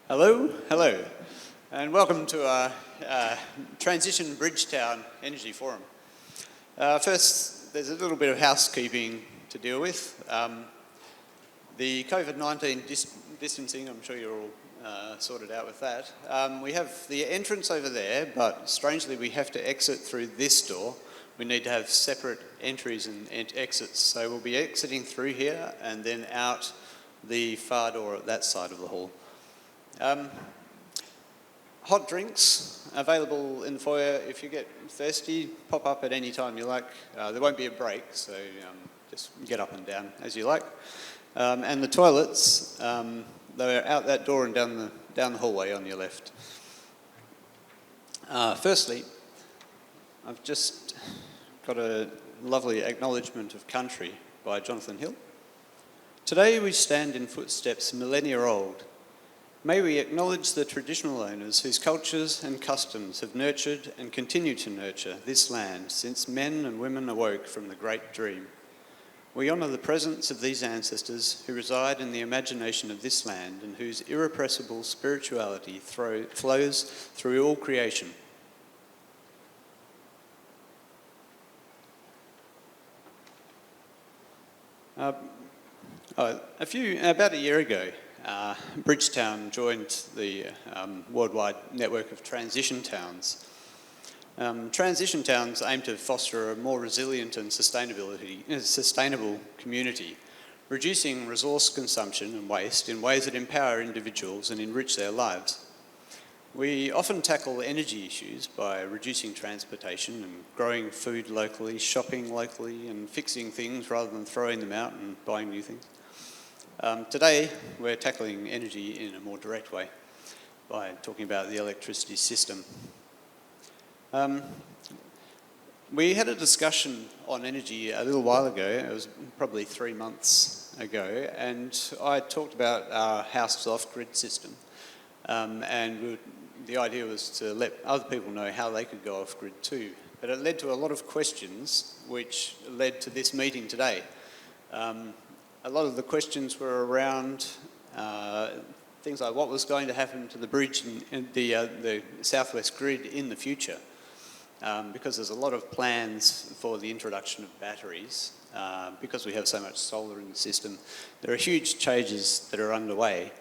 Hello, and welcome to our Transition Bridgetown Energy Forum. First, there's a little bit of housekeeping to deal with. The COVID-19 distancing, I'm sure you're all sorted out with that. We have the entrance over there, but strangely we have to exit through this door. We need to have separate entries and exits, so we'll be exiting through here and then out the far door at that side of the hall. Hot drinks available in the foyer. If you get thirsty, pop up at any time you like. There won't be a break, so just get up and down as you like. And the toilets, they're out that door and down the hallway on your left. Firstly, I've just got a lovely acknowledgement of country by Jonathan Hill. Today we stand in footsteps millennia old. May we acknowledge the traditional owners whose cultures and customs have nurtured and continue to nurture this land since men and women awoke from the great dream. We honour the presence of these ancestors who reside in the imagination of this land and whose irrepressible spirituality flows through all creation. About a year ago, Bridgetown joined the worldwide network of transition towns. Transition towns aim to foster a more resilient and sustainable community, reducing resource consumption and waste in ways that empower individuals and enrich their lives. We often tackle energy issues by reducing transportation and growing food locally, shopping locally, and fixing things rather than throwing them out and buying new things. Today, we're tackling energy in a more direct way by talking about the electricity system. We had a discussion on energy a little while ago. It was probably 3 months ago, and I talked about our house's off-grid system. The idea was to let other people know how they could go off-grid too. But it led to a lot of questions, which led to this meeting today. A lot of the questions were around things like what was going to happen to the bridge and the southwest grid in the future, because there's a lot of plans for the introduction of batteries. Because we have so much solar in the system, there are huge changes that are underway,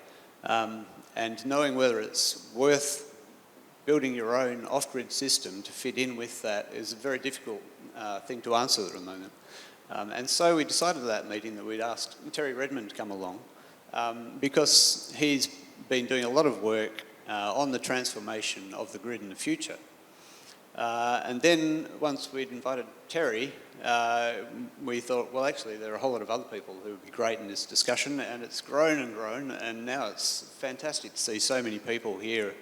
and knowing whether it's worth building your own off-grid system to fit in with that is a very difficult thing to answer at the moment. And so we decided at that meeting that we'd ask Terry Redmond to come along because he's been doing a lot of work on the transformation of the grid in the future. And then once we'd invited Terry, we thought, well, actually, there are a whole lot of other people who would be great in this discussion, and it's grown and grown, and now it's fantastic to see so many people here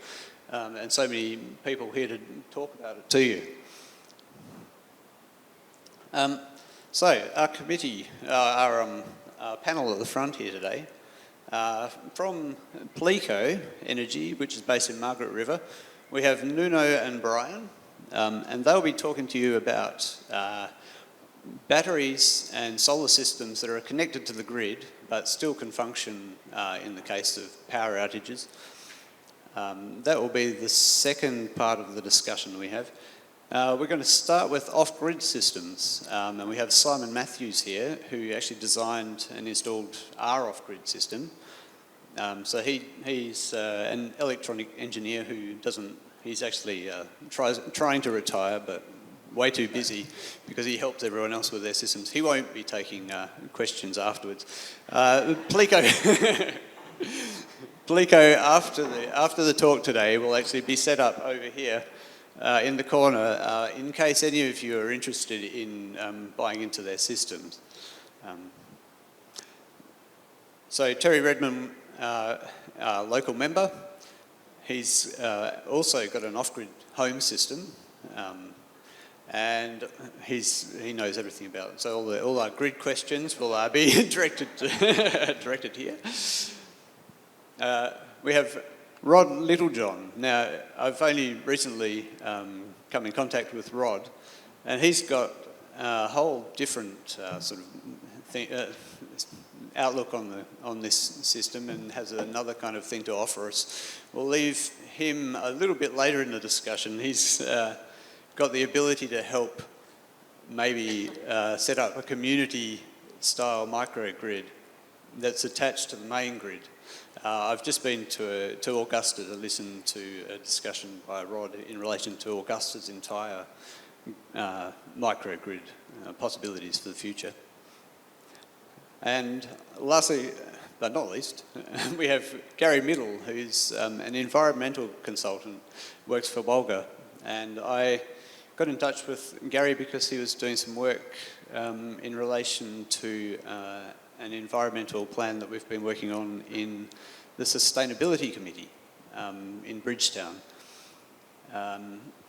and so many people here to talk about it to you. So our committee, our panel at the front here today, from Plico Energy, which is based in Margaret River, we have Nuno and Brian, and they'll be talking to you about batteries and solar systems that are connected to the grid but still can function in the case of power outages. That will be the second part of the discussion we have. We're going to start with off-grid systems, and we have Simon Matthews here, who actually designed and installed our off-grid system. So he's an electronic engineer who he's actually trying to retire, but way too busy because he helps everyone else with their systems. He won't be taking questions afterwards. Plico, after the talk today, will actually be set up over here in the corner in case any of you are interested in buying into their systems. So Terry Redmond, our local member, he's also got an off-grid home system, and he knows everything about it. So all our grid questions will be directed here. We have Rod Littlejohn. Now, I've only recently come in contact with Rod, and he's got a whole different outlook on this system and has another kind of thing to offer us. We'll leave him a little bit later in the discussion. He's got the ability to help maybe set up a community-style microgrid that's attached to the main grid. I've just been to Augusta to listen to a discussion by Rod in relation to Augusta's entire microgrid possibilities for the future. And lastly, but not least, we have Gary Middle, who's an environmental consultant, works for Walga. And I got in touch with Gary because he was doing some work in relation to an environmental plan that we've been working on in the Sustainability Committee in Bridgetown.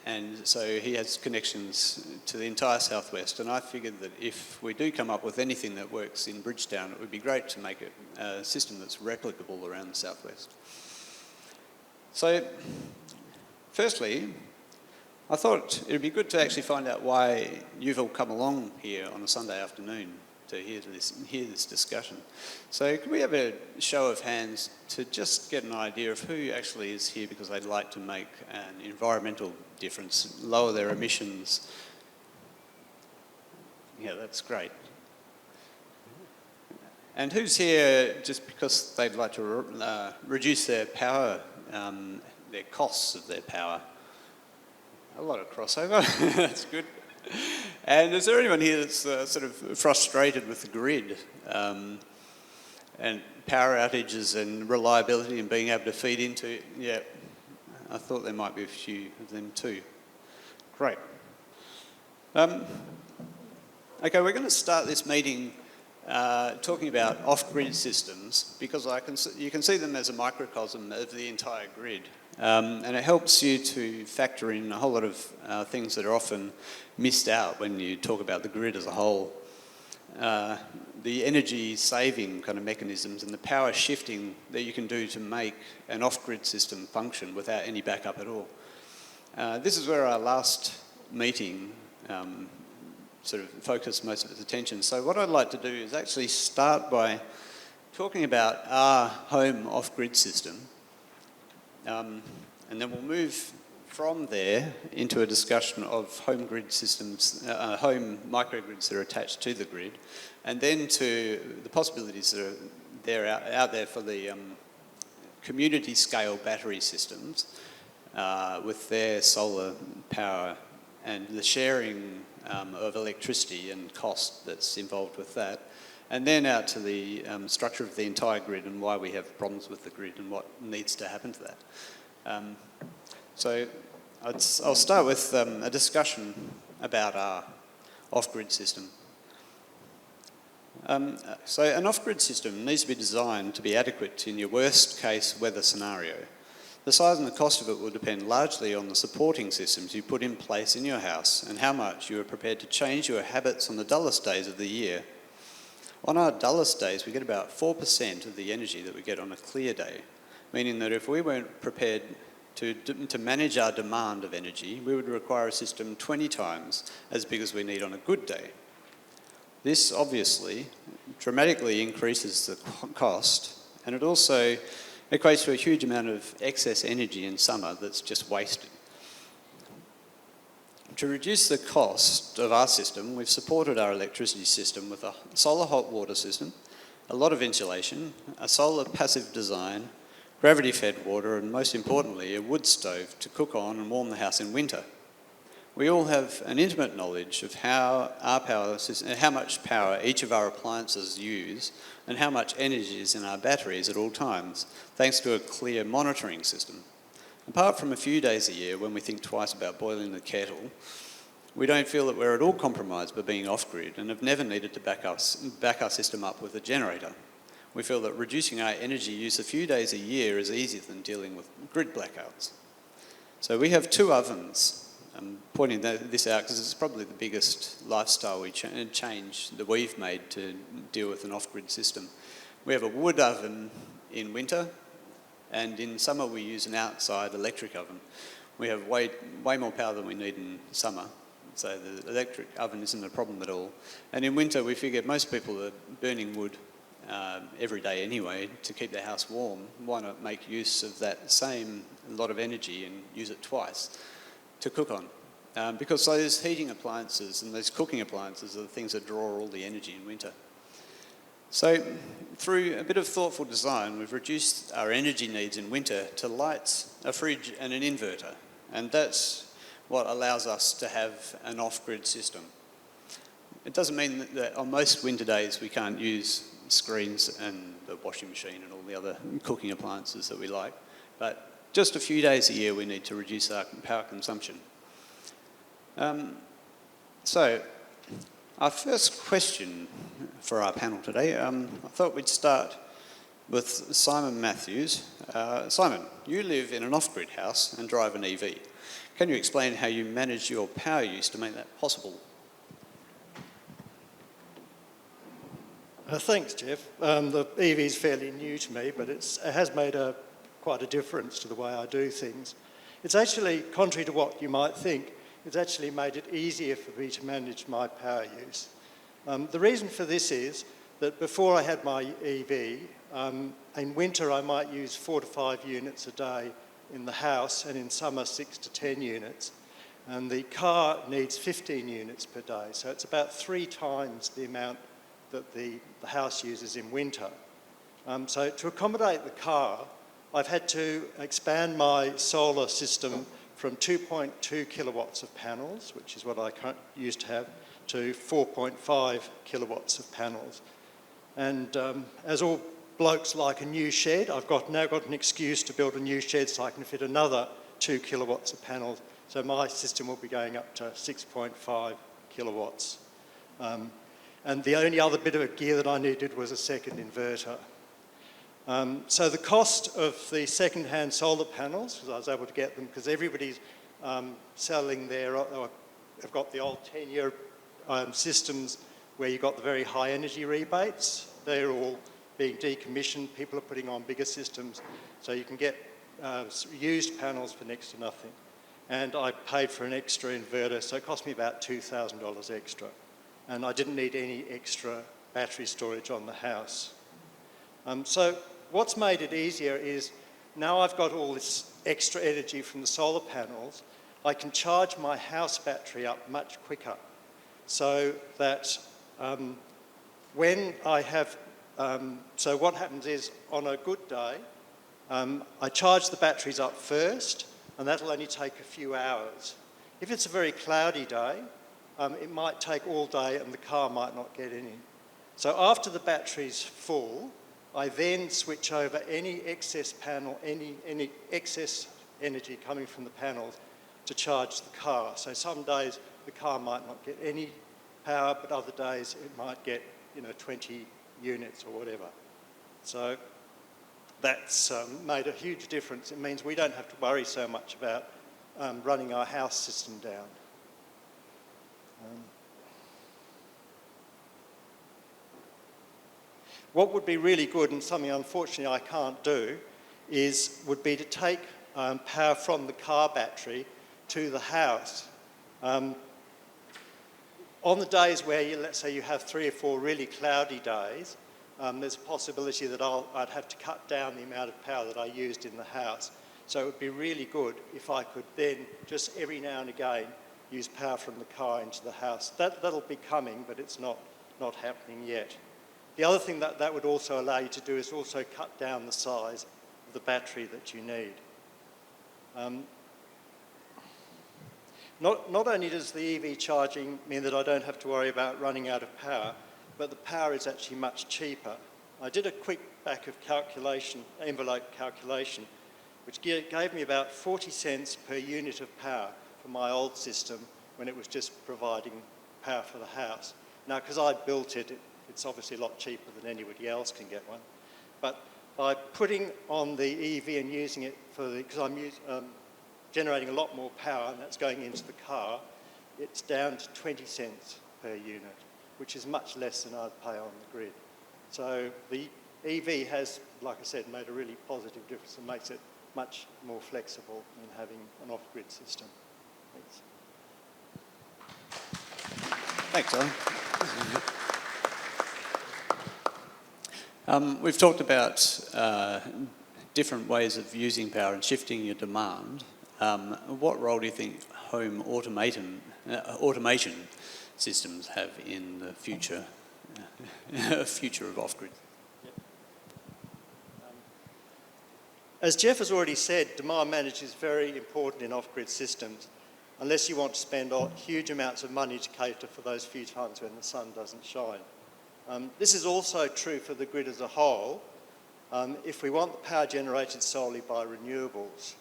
And so he has connections to the entire southwest, and I figured that if we do come up with anything that works in Bridgetown, it would be great to make it a system that's replicable around the southwest. So, firstly, I thought it would be good to actually find out why you've all come along here on a Sunday afternoon to hear this discussion. So could we have a show of hands to just get an idea of who actually is here because they'd like to make an environmental difference, lower their emissions? Yeah, that's great. And who's here just because they'd like to reduce their power, their costs of their power? A lot of crossover, that's good. And is there anyone here that's sort of frustrated with the grid and power outages and reliability and being able to feed into it? Yeah, I thought there might be a few of them too. Great. Okay, we're going to start this meeting talking about off-grid systems because you can see them as a microcosm of the entire grid. And it helps you to factor in a whole lot of things that are often missed out when you talk about the grid as a whole. The energy saving kind of mechanisms and the power shifting that you can do to make an off-grid system function without any backup at all. This is where our last meeting sort of focused most of its attention. So what I'd like to do is actually start by talking about our home off-grid system. And then we'll move from there into a discussion of home grid systems, home microgrids that are attached to the grid, and then to the possibilities that are out there for the community scale battery systems with their solar power and the sharing of electricity and cost that's involved with that. And then out to the structure of the entire grid and why we have problems with the grid and what needs to happen to that. So I'll start with a discussion about our off-grid system. So an off-grid system needs to be designed to be adequate in your worst case weather scenario. The size and the cost of it will depend largely on the supporting systems you put in place in your house and how much you are prepared to change your habits on the dullest days of the year. On our dullest days, we get about 4% of the energy that we get on a clear day, meaning that if we weren't prepared to manage our demand of energy, we would require a system 20 times as big as we need on a good day. This obviously dramatically increases the cost, and it also equates to a huge amount of excess energy in summer that's just wasted. To reduce the cost of our system, we've supported our electricity system with a solar hot water system, a lot of insulation, a solar passive design, gravity-fed water, and most importantly, a wood stove to cook on and warm the house in winter. We all have an intimate knowledge of how much power each of our appliances use and how much energy is in our batteries at all times, thanks to a clear monitoring system. Apart from a few days a year when we think twice about boiling the kettle, we don't feel that we're at all compromised by being off-grid and have never needed to back our system up with a generator. We feel that reducing our energy use a few days a year is easier than dealing with grid blackouts. So we have 2 ovens. I'm pointing this out because it's probably the biggest lifestyle change that we've made to deal with an off-grid system. We have a wood oven in winter, and in summer we use an outside electric oven. We have way more power than we need in summer, so the electric oven isn't a problem at all. And in winter we figure most people are burning wood every day anyway to keep their house warm, why not make use of that same lot of energy and use it twice to cook on? Because those heating appliances and those cooking appliances are the things that draw all the energy in winter. So through a bit of thoughtful design, we've reduced our energy needs in winter to lights, a fridge and an inverter. And that's what allows us to have an off-grid system. It doesn't mean that on most winter days we can't use screens and the washing machine and all the other cooking appliances that we like, but just a few days a year we need to reduce our power consumption. So our first question for our panel today, I thought we'd start with Simon Matthews. Simon, you live in an off-grid house and drive an EV. Can you explain how you manage your power use to make that possible? Thanks, Jeff. The EV is fairly new to me, but it has made quite a difference to the way I do things. It's actually, contrary to what you might think, it's actually made it easier for me to manage my power use. The reason for this is that before I had my EV, in winter I might use 4 to 5 units a day in the house, and in summer 6 to 10 units. And the car needs 15 units per day, so it's about 3 times the amount that the house uses in winter. So to accommodate the car, I've had to expand my solar system from 2.2 kilowatts of panels, which is what I used to have, to 4.5 kilowatts of panels. And as all blokes like a new shed, I've now got an excuse to build a new shed so I can fit another 2 kilowatts of panels. So my system will be going up to 6.5 kilowatts. And the only other bit of gear that I needed was a second inverter. So the cost of the second-hand solar panels, because I was able to get them, because everybody's selling they've got the old 10-year systems where you've got the very high energy rebates. They're all being decommissioned. People are putting on bigger systems, so you can get used panels for next to nothing. And I paid for an extra inverter, so it cost me about $2,000 extra. And I didn't need any extra battery storage on the house. So what's made it easier is now I've got all this extra energy from the solar panels, I can charge my house battery up much quicker. So that when I have, so what happens is on a good day, I charge the batteries up first, and that'll only take a few hours. If it's a very cloudy day, it might take all day and the car might not get any. So after the battery's full, I then switch over any excess panel, any excess energy coming from the panels to charge the car. So some days the car might not get any power, but other days it might get 20 units or whatever. So that's made a huge difference. It means we don't have to worry so much about running our house system down. What would be really good, and something unfortunately I can't do, would be to take power from the car battery to the house. On the days where, let's say you have 3 or 4 really cloudy days, there's a possibility that I'd have to cut down the amount of power that I used in the house. So it would be really good if I could then, just every now and again, use power from the car into the house. That'll be coming, but it's not happening yet. The other thing that would also allow you to do is also cut down the size of the battery that you need. Not only does the EV charging mean that I don't have to worry about running out of power, but the power is actually much cheaper. I did a quick envelope calculation, which gave me about 40 cents per unit of power for my old system when it was just providing power for the house. Now, because I built it, it's obviously a lot cheaper than anybody else can get one. But by putting on the EV and using it because I'm generating a lot more power and that's going into the car, it's down to 20 cents per unit, which is much less than I'd pay on the grid. So the EV has, like I said, made a really positive difference and makes it much more flexible in having an off-grid system. Thanks. Thanks, Alan. We've talked about different ways of using power and shifting your demand. What role do you think home automation systems have in the future of off-grid? As Jeff has already said, demand management is very important in off-grid systems, unless you want to spend huge amounts of money to cater for those few times when the sun doesn't shine. This is also true for the grid as a whole, if we want the power generated solely by renewables.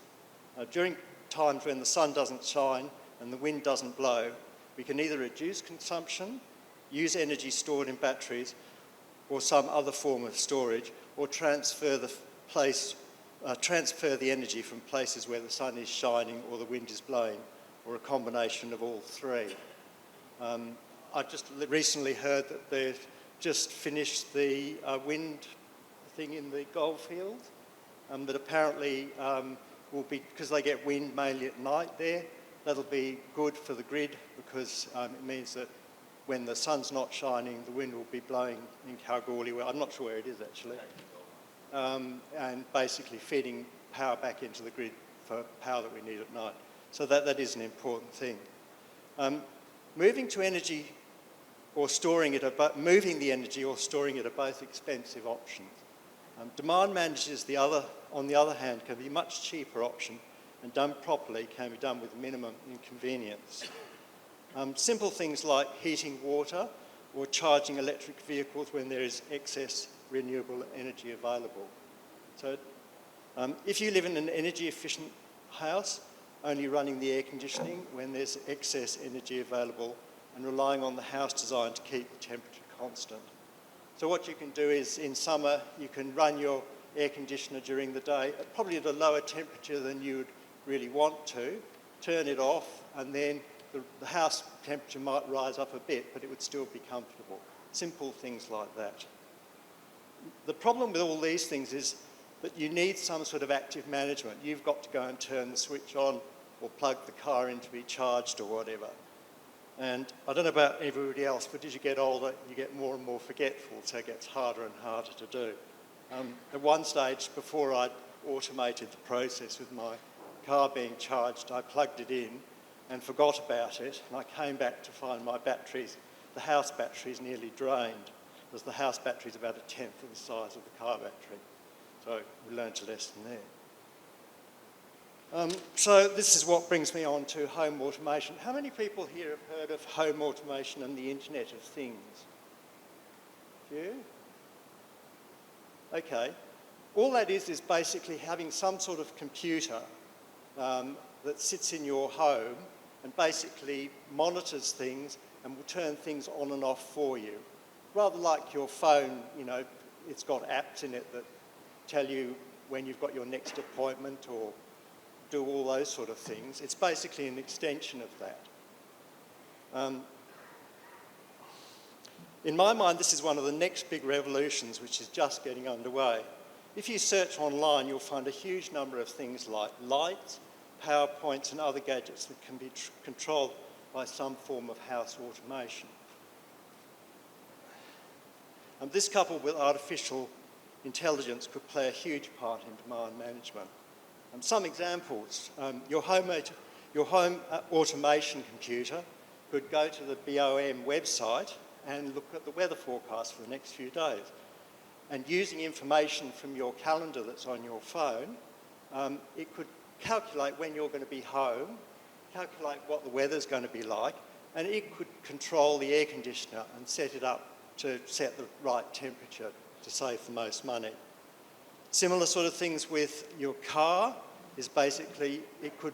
During times when the sun doesn't shine and the wind doesn't blow, we can either reduce consumption, use energy stored in batteries or some other form of storage, or transfer the energy from places where the sun is shining or the wind is blowing, or a combination of all three. I just recently heard that they've just finished the wind thing in the Goldfield, that apparently will be, because they get wind mainly at night there, that'll be good for the grid, because it means that when the sun's not shining, the wind will be blowing in Kalgoorlie, where I'm not sure where it is actually, and basically feeding power back into the grid for power that we need at night. So that is an important thing. Moving the energy or storing it are both expensive options. Demand managers, on the other hand, can be a much cheaper option, and done properly can be done with minimum inconvenience. Simple things like heating water or charging electric vehicles when there is excess renewable energy available. So if you live in an energy efficient house, only running the air conditioning when there's excess energy available and relying on the house design to keep the temperature constant. So what you can do is, in summer, you can run your air conditioner during the day, probably at a lower temperature than you would really want to, turn it off, and then the house temperature might rise up a bit, but it would still be comfortable. Simple things like that. The problem with all these things is that you need some sort of active management. You've got to go and turn the switch on or plug the car in to be charged or whatever. And I don't know about everybody else, but as you get older, you get more and more forgetful, so it gets harder and harder to do. At one stage, before I'd automated the process with my car being charged, I plugged it in and forgot about it, and I came back to find my batteries, the house batteries, nearly drained, because the house battery is about 1/10 of the size of the car battery. So we learned a lesson there. So this is what brings me on to home automation. How many people here have heard of home automation and the Internet of Things? A few? Okay. All that is basically having some sort of computer that sits in your home and basically monitors things and will turn things on and off for you. Rather like your phone, you know, it's got apps in it that tell you when you've got your next appointment or do all those sort of things. It's basically an extension of that. In my mind, this is one of the next big revolutions which is just getting underway. If you search online, you'll find a huge number of things like lights, PowerPoints and other gadgets that can be controlled by some form of house automation. And this, coupled with artificial intelligence, could play a huge part in demand management. Some examples, your home automation computer could go to the BOM website and look at the weather forecast for the next few days. And using information from your calendar that's on your phone, it could calculate when you're going to be home, calculate what the weather's going to be like, and it could control the air conditioner and set it up to set the right temperature to save the most money. Similar sort of things with your car is basically, it could,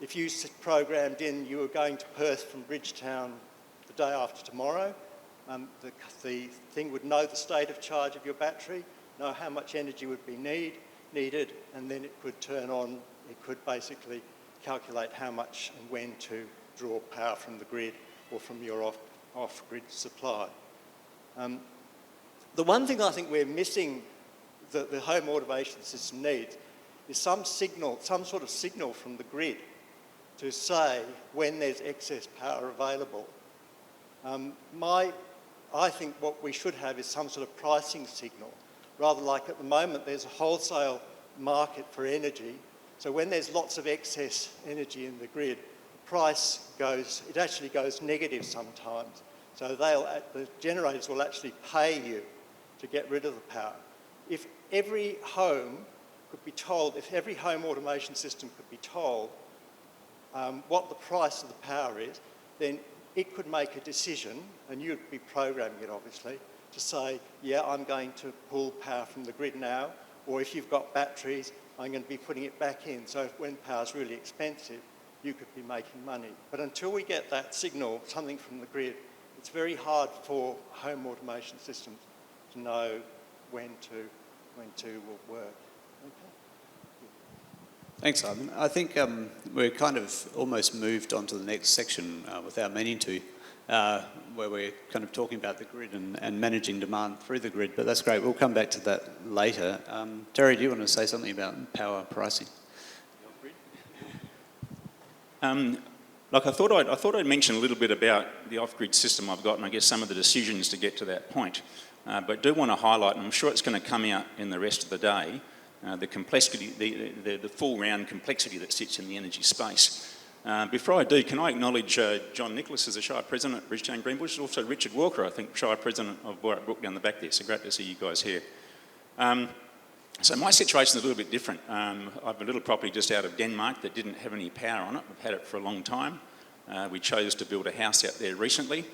if you programmed in you were going to Perth from Bridgetown the day after tomorrow, the thing would know the state of charge of your battery, know how much energy would be needed, and then it could turn on, it could basically calculate how much and when to draw power from the grid or from your off-grid supply. The one thing I think we're missing that the home automation system needs is some sort of signal from the grid to say when there's excess power available. I think what we should have is some sort of pricing signal Rather like at the moment, there's a wholesale market for energy. So when there's lots of excess energy in the grid, the price it actually goes negative sometimes. So the generators will actually pay you to get rid of the power. If every home automation system could be told what the price of the power is, then it could make a decision, and you'd be programming it obviously, to say, yeah, I'm going to pull power from the grid now, or if you've got batteries, I'm going to be putting it back in. So when power's really expensive, you could be making money. But until we get that signal, something from the grid, it's very hard for home automation systems to know when to work. Okay. Thanks, Simon. I think we're kind of almost moved on to the next section without meaning to, where we're kind of talking about the grid and managing demand through the grid, but that's great. We'll come back to that later. Terry, do you want to say something about power pricing? I thought I'd mention a little bit about the off-grid system I've got, and I guess some of the decisions to get to that point. But do want to highlight, and I'm sure it's going to come out in the rest of the day, the complexity, the full round complexity that sits in the energy space. Before I do, can I acknowledge John Nicholas as the Shire President at Bridgetown Greenbush, also Richard Walker, I think, Shire President of Warwick Brook down the back there, so great to see you guys here. So my situation is a little bit different. I've a little property just out of Denmark that didn't have any power on it. We've had it for a long time. We chose to build a house out there recently.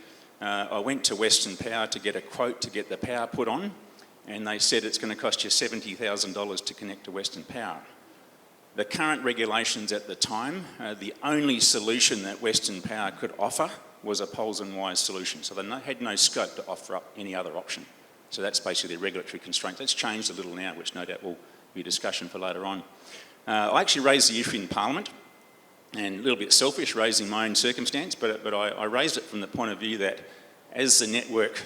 I went to Western Power to get a quote to get the power put on, and they said it's going to cost you $70,000 to connect to Western Power. The current regulations at the time, the only solution that Western Power could offer was a poles and wires solution. So they had no scope to offer up any other option. So that's basically the regulatory constraint. That's changed a little now, which no doubt will be a discussion for later on. I actually raised the issue in Parliament, and a little bit selfish raising my own circumstance, but I raised it from the point of view that as the network,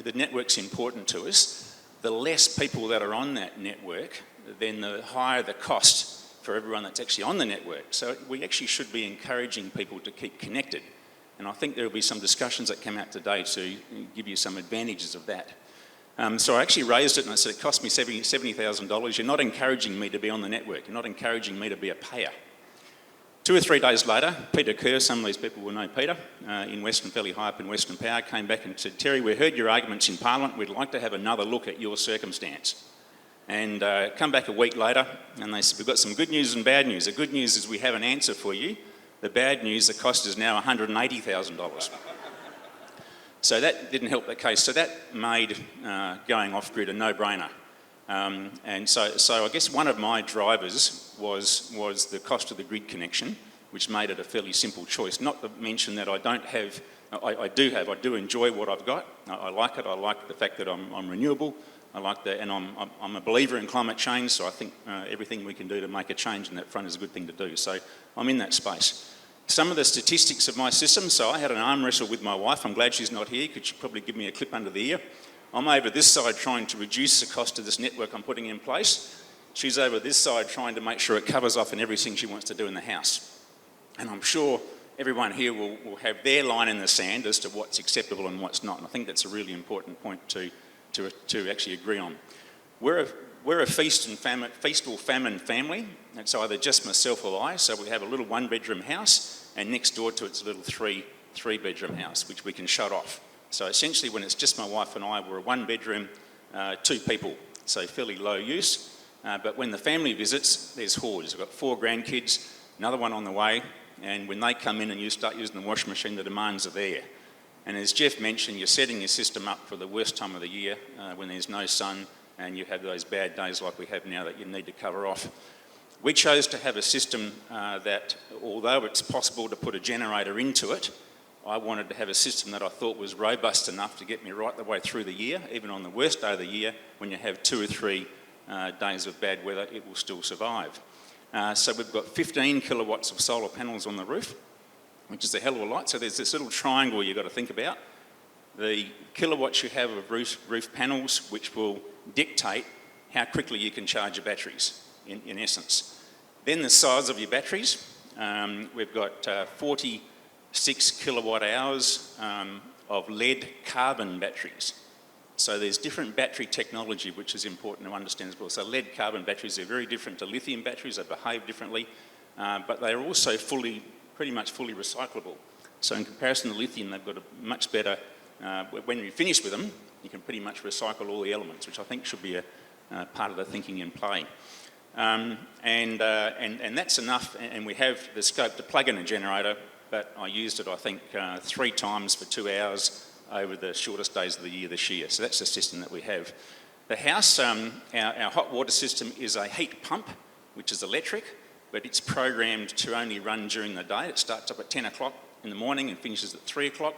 the network's important to us, the less people that are on that network, then the higher the cost for everyone that's actually on the network. So we actually should be encouraging people to keep connected. And I think there will be some discussions that come out today to give you some advantages of that. So I actually raised it and I said, it cost me $70,000. You're not encouraging me to be on the network. You're not encouraging me to be a payer. 2 or 3 days later, Peter Kerr, some of these people will know Peter, in Western, fairly high up in Western Power, came back and said, Terry, we heard your arguments in Parliament. We'd like to have another look at your circumstance. And come back a week later and they said, we've got some good news and bad news. The good news is we have an answer for you. The bad news, the cost is now $180,000. So that didn't help the case. So that made going off-grid a no-brainer. And so I guess one of my drivers was the cost of the grid connection, which made it a fairly simple choice. Not to mention that I do enjoy what I've got. I like it. I like the fact that I'm renewable. I like that, and I'm a believer in climate change. So I think everything we can do to make a change in that front is a good thing to do. So I'm in that space. Some of the statistics of my system, so I had an arm wrestle with my wife. I'm glad she's not here. Could she probably give me a clip under the ear? I'm over this side trying to reduce the cost of this network I'm putting in place. She's over this side trying to make sure it covers off in everything she wants to do in the house. And I'm sure everyone here will have their line in the sand as to what's acceptable and what's not. And I think that's a really important point to actually agree on. We're a feast or famine family. It's either just myself or I. So we have a little 1-bedroom house, and next door to it's a little 3-bedroom house, which we can shut off. So essentially when it's just my wife and I, we're a 1-bedroom, 2 people, so fairly low use. But when the family visits, there's hordes. We've got 4 grandkids, another one on the way, and when they come in and you start using the washing machine, the demands are there. And as Jeff mentioned, you're setting your system up for the worst time of the year, when there's no sun and you have those bad days like we have now that you need to cover off. We chose to have a system that, although it's possible to put a generator into it, I wanted to have a system that I thought was robust enough to get me right the way through the year. Even on the worst day of the year, when you have 2 or 3 days of bad weather, it will still survive. So we've got 15 kilowatts of solar panels on the roof, which is a hell of a lot. So there's this little triangle you've got to think about. The kilowatts you have of roof panels, which will dictate how quickly you can charge your batteries, in essence. Then the size of your batteries. We've got 46 kilowatt hours of lead carbon batteries. So there's different battery technology, which is important to understand as well. So lead carbon batteries are very different to lithium batteries. They behave differently, but they are also pretty much fully recyclable. So in comparison to lithium, they've got a much better, when you finish with them, you can pretty much recycle all the elements, which I think should be a part of the thinking in play. And that's enough, and we have the scope to plug in a generator, but I used it, I think, 3 times for 2 hours over the shortest days of the year this year. So that's the system that we have. The house, our hot water system is a heat pump, which is electric, but it's programmed to only run during the day. It starts up at 10 o'clock in the morning and finishes at 3 o'clock.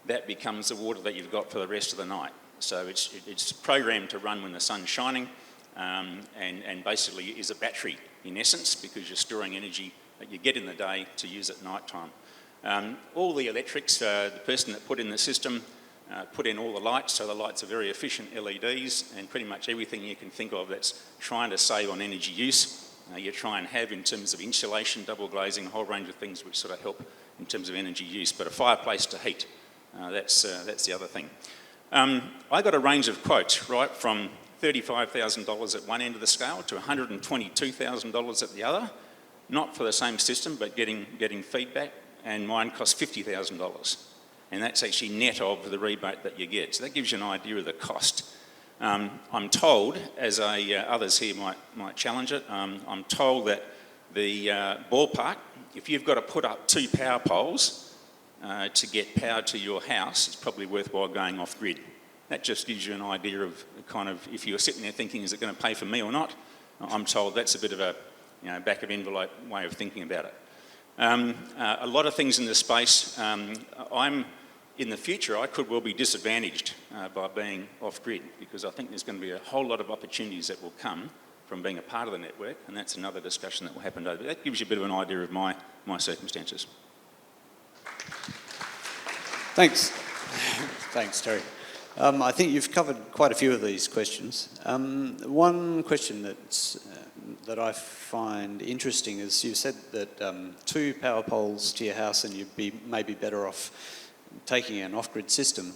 That becomes the water that you've got for the rest of the night. So it's programmed to run when the sun's shining, and basically is a battery in essence, because you're storing energy that you get in the day to use at night time. All the electrics, the person that put in the system put in all the lights, so the lights are very efficient LEDs, and pretty much everything you can think of that's trying to save on energy use, you try and have in terms of insulation, double glazing, a whole range of things which sort of help in terms of energy use. But a fireplace to heat, that's the other thing. I got a range of quotes, right from $35,000 at one end of the scale to $122,000 at the other, not for the same system, but getting feedback, and mine cost $50,000. And that's actually net of the rebate that you get. So that gives you an idea of the cost. I'm told, as others here might challenge it, I'm told that the ballpark, if you've got to put up 2 power poles to get power to your house, it's probably worthwhile going off grid. That just gives you an idea of kind of, if you're sitting there thinking, is it going to pay for me or not? I'm told that's a bit of a back of envelope way of thinking about it. A lot of things in this space, in the future, I could well be disadvantaged by being off-grid, because I think there's going to be a whole lot of opportunities that will come from being a part of the network, and that's another discussion that will happen over. That gives you a bit of an idea of my circumstances. Thanks. Thanks, Terry. I think you've covered quite a few of these questions. One question that I find interesting is you said that 2 power poles to your house and you'd be maybe better off taking an off-grid system.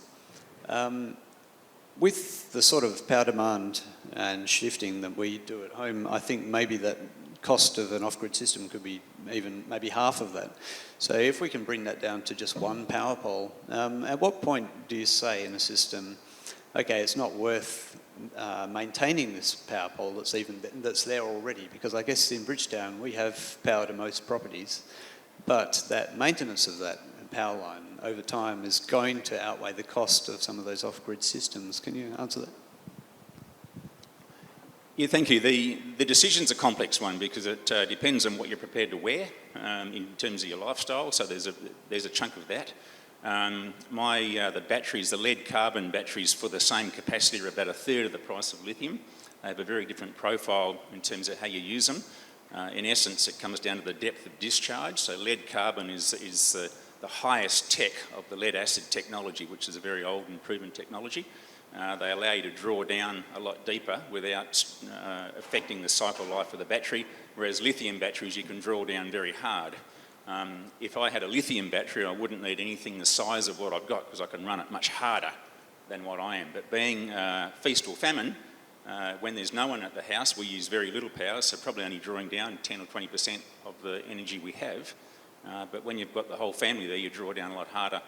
With the sort of power demand and shifting that we do at home, I think maybe that cost of an off-grid system could be even maybe half of that. So if we can bring that down to just 1 power pole, at what point do you say in a system, okay, it's not worth maintaining this power pole that's there already? Because I guess in Bridgetown we have power to most properties, but that maintenance of that power line over time is going to outweigh the cost of some of those off-grid systems. Can you answer that? Yeah, thank you. The decision's a complex one, because it depends on what you're prepared to wear in terms of your lifestyle. So there's a chunk of that. The batteries, the lead carbon batteries for the same capacity are about 1/3 of the price of lithium. They have a very different profile in terms of how you use them. In essence, it comes down to the depth of discharge. So lead carbon is the highest tech of the lead acid technology, which is a very old and proven technology. They allow you to draw down a lot deeper without affecting the cycle life of the battery, whereas lithium batteries you can draw down very hard. If I had a lithium battery, I wouldn't need anything the size of what I've got, because I can run it much harder than what I am. But being feast or famine, when there's no one at the house, we use very little power, so probably only drawing down 10 or 20% of the energy we have. But when you've got the whole family there, you draw down a lot harder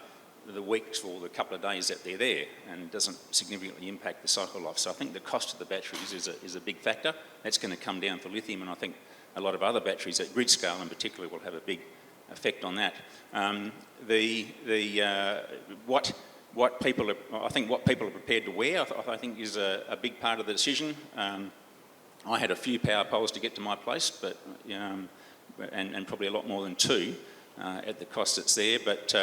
the weeks or the couple of days that they're there, and it doesn't significantly impact the cycle life. So I think the cost of the batteries is a big factor. That's going to come down for lithium, and I think a lot of other batteries at grid scale in particular will have a big effect on that. What people are prepared to wear, I think is a big part of the decision. I had a few power poles to get to my place, but and probably a lot more than 2 at the cost that's there. But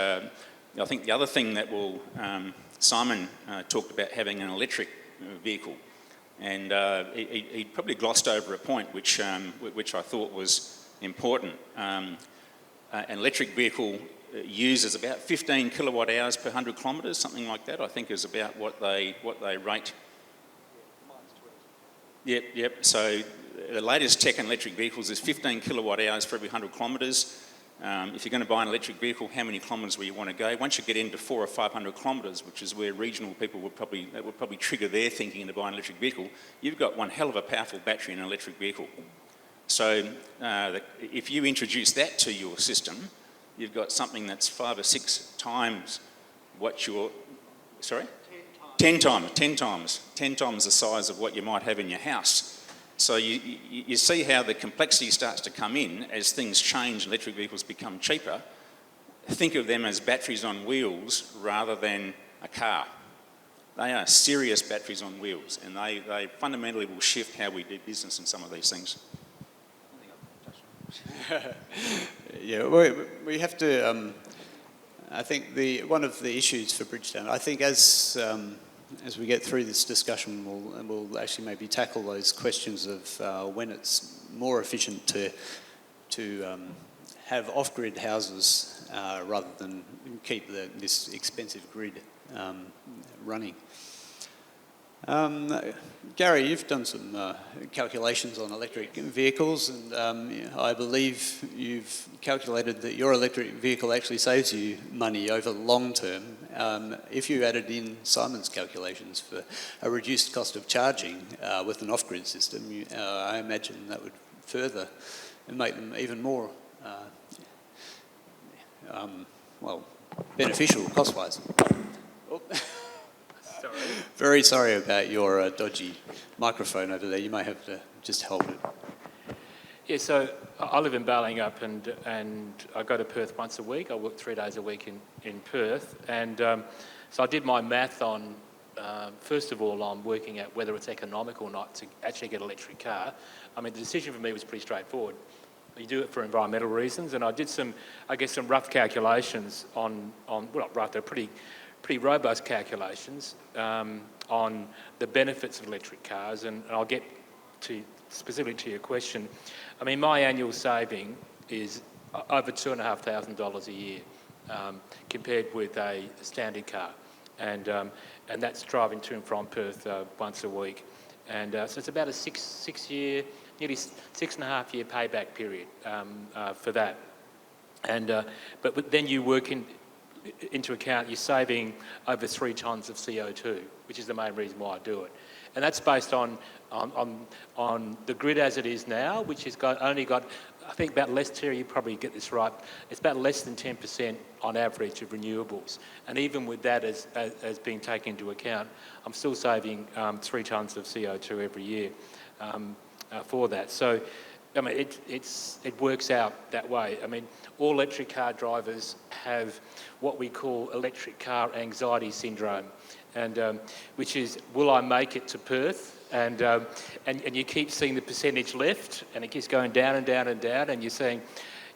I think the other thing that Simon talked about having an electric vehicle, and he probably glossed over a point which I thought was important. An electric vehicle uses about 15 kilowatt hours per 100 kilometres, something like that, I think is about what they rate. Yep. So the latest tech in electric vehicles is 15 kilowatt hours for every 100 kilometres. If you're going to buy an electric vehicle, how many kilometres will you want to go? Once you get into 400 or 500 kilometres, which is where regional people would probably trigger their thinking into buying an electric vehicle, you've got one hell of a powerful battery in an electric vehicle. So if you introduce that to your system, you've got something that's 5 or 6 times what your... Sorry? 10 times the size of what you might have in your house. So you see how the complexity starts to come in as things change, electric vehicles become cheaper. Think of them as batteries on wheels rather than a car. They are serious batteries on wheels, and they fundamentally will shift how we do business in some of these things. Yeah, we have to... I think one of the issues for Bridgetown, I think as we get through this discussion, we'll actually maybe tackle those questions of when it's more efficient to have off-grid houses rather than keep this expensive grid running. Gary, you've done some calculations on electric vehicles, and I believe you've calculated that your electric vehicle actually saves you money over the long term. If you added in Simon's calculations for a reduced cost of charging with an off-grid system, I imagine that would further make them even more beneficial cost-wise. Oh. Sorry. Very sorry about your dodgy microphone over there. You may have to just hold it. Yeah, so I live in Balingup and I go to Perth once a week. I work 3 days a week in Perth. And so I did my math on, first of all, on working out whether it's economical or not to actually get an electric car. I mean, the decision for me was pretty straightforward. You do it for environmental reasons. And I did some rough calculations on well, not rough, they're pretty robust calculations on the benefits of electric cars, and I'll get to specifically to your question. I mean, my annual saving is over $2,500 a year compared with a standard car, and that's driving to and from Perth once a week, and so it's about a six-year, nearly 6.5 year payback period for that, and but then you work into account, you're saving over 3 tonnes of CO2, which is the main reason why I do it. And that's based on the grid as it is now, which has only got, I think about less, Terry, you probably get this right, it's about less than 10% on average of renewables. And even with that as being taken into account, I'm still saving 3 tonnes of CO2 every year for that. So, I mean, it works out that way. I mean, all electric car drivers have what we call electric car anxiety syndrome, and which is, will I make it to Perth? And you keep seeing the percentage left, and it keeps going down and down and down, and you're saying,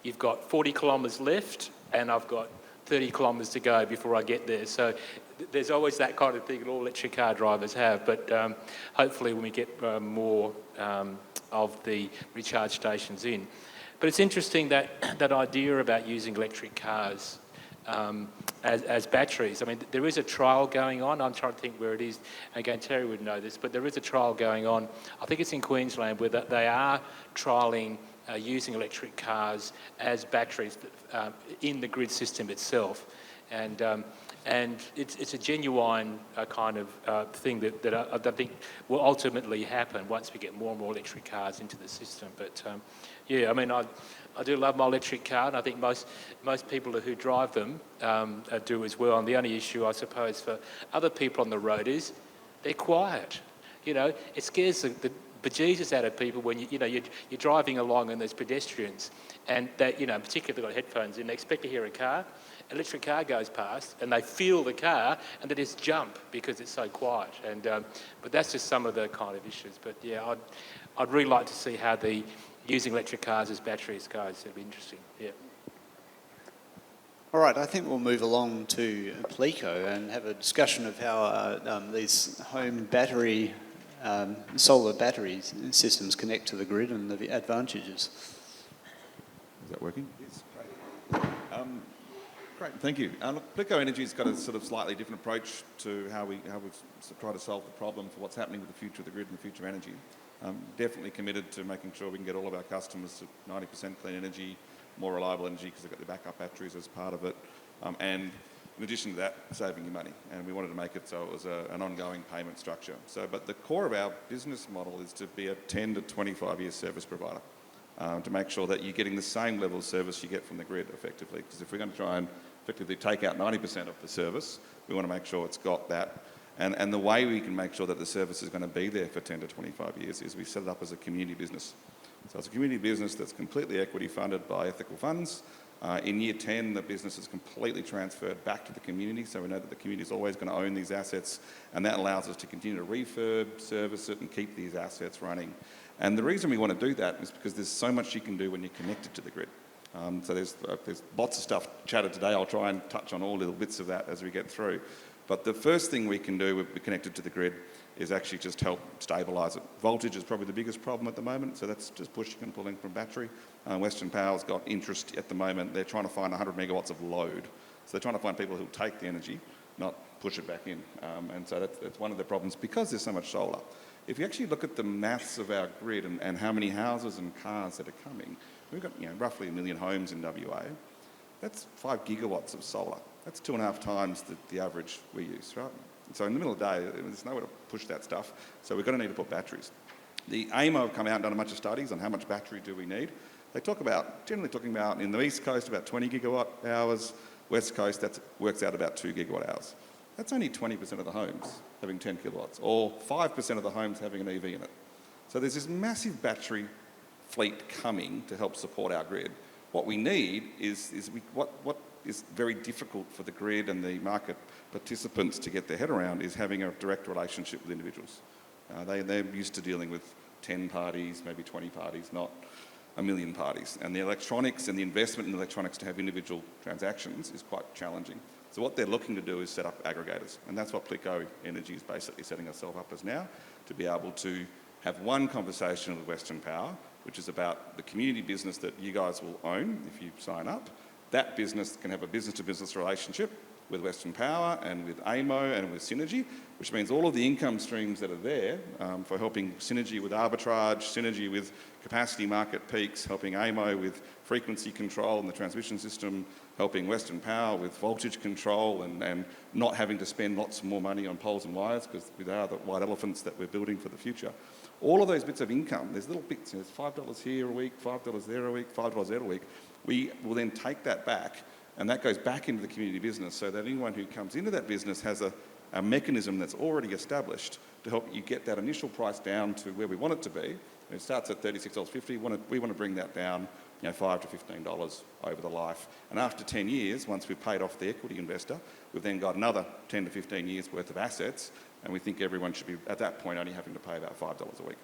you've got 40 kilometres left, and I've got 30 kilometres to go before I get there. So there's always that kind of thing that all electric car drivers have, but hopefully when we get more of the recharge stations in. But it's interesting that idea about using electric cars as batteries. I mean, there is a trial going on. I'm trying to think where it is. Again, Terry would know this, but there is a trial going on. I think it's in Queensland where they are trialling using electric cars as batteries in the grid system itself. And it's a genuine kind of thing that I think will ultimately happen once we get more and more electric cars into the system. But yeah, I mean, I do love my electric car, and I think most people who drive them do as well. And the only issue, I suppose, for other people on the road is they're quiet. You know, it scares the bejesus out of people when you're driving along and there's pedestrians, and they, particularly if they've got headphones in, they expect to hear a car. Electric car goes past and they feel the car and they just jump because it's so quiet. And but that's just some of the kind of issues. But yeah, I'd really like to see how the using electric cars as batteries goes. It'd be interesting. Yeah. All right, I think we'll move along to Plico and have a discussion of how these home battery, solar battery systems connect to the grid and the advantages. Is that working? Yes, great. Great, thank you. Look, Plico Energy's got a sort of slightly different approach to how we've tried to solve the problem for what's happening with the future of the grid and the future of energy. Definitely committed to making sure we can get all of our customers to 90% clean energy more reliable energy because they've got the backup batteries as part of it. And in addition to that, saving you money. And we wanted to make it so it was an ongoing payment structure. But the core of our business model is to be a 10 to 25-year service provider, to make sure that you're getting the same level of service you get from the grid effectively. Because if we're going to try and effectively take out 90% of the service, we want to make sure it's got that. And the way we can make sure that the service is going to be there for 10 to 25 years is we set it up as a community business. So it's a community business that's completely equity funded by ethical funds. In year 10, the business is completely transferred back to the community, so we know that the community is always going to own these assets, and that allows us to continue to refurb, service it, and keep these assets running. And the reason we want to do that is because there's so much you can do when you're connected to the grid. So there's lots of stuff chatted today. I'll try and touch on all little bits of that as we get through. But the first thing we can do when we're connected to the grid is actually just help stabilise it. Voltage is probably the biggest problem at the moment, so that's just pushing and pulling from battery. Western Power's got interest at the moment. They're trying to find 100 megawatts of load. So they're trying to find people who'll take the energy, not push it back in. And so that's one of the problems because there's so much solar. If you actually look at the maths of our grid and how many houses and cars that are coming, we've got roughly 1 million homes in WA. That's 5 gigawatts of solar. That's 2.5 times the average we use, right? So in the middle of the day, there's nowhere to push that stuff. So we're going to need to put batteries. The AEMO have come out and done a bunch of studies on how much battery do we need. They generally talking about in the East Coast about 20 gigawatt hours, West Coast that works out about 2 gigawatt hours. That's only 20% of the homes having 10 kilowatts, or 5% of the homes having an EV in it. So there's this massive battery fleet coming to help support our grid. What we need what is very difficult for the grid and the market participants to get their head around is having a direct relationship with individuals. They're used to dealing with 10 parties, maybe 20 parties, not 1 million parties. And the electronics and the investment in electronics to have individual transactions is quite challenging. So what they're looking to do is set up aggregators. And that's what Plico Energy is basically setting itself up as now, to be able to have one conversation with Western Power, which is about the community business that you guys will own if you sign up. That business can have a business-to-business relationship with Western Power and with AEMO and with Synergy, which means all of the income streams that are there for helping Synergy with arbitrage, Synergy with capacity market peaks, helping AEMO with frequency control in the transmission system, helping Western Power with voltage control and not having to spend lots more money on poles and wires because they are the white elephants that we're building for the future. All of those bits of income, there's little bits, there's $5 here a week, $5 there a week, $5 there a week. We will then take that back and that goes back into the community business so that anyone who comes into that business has a mechanism that's already established to help you get that initial price down to where we want it to be. And it starts at $36.50. We want to bring that down $5 to $15 over the life. And after 10 years, once we've paid off the equity investor, we've then got another 10 to 15 years worth of assets, and we think everyone should be, at that point, only having to pay about $5 a week.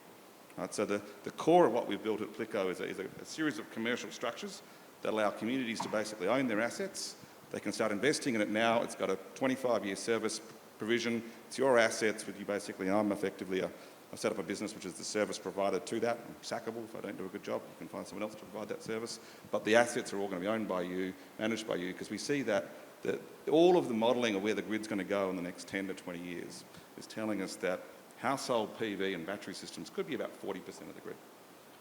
Right, so the core of what we've built at Plico is a series of commercial structures that allow communities to basically own their assets. They can start investing in it now. It's got a 25-year service provision. It's your assets with you basically. I'm effectively I've set up a business which is the service provider to that. I'm sackable if I don't do a good job. You can find someone else to provide that service. But the assets are all going to be owned by you, managed by you, because we see that all of the modelling of where the grid's going to go in the next 10 to 20 years is telling us that household PV and battery systems could be about 40% of the grid.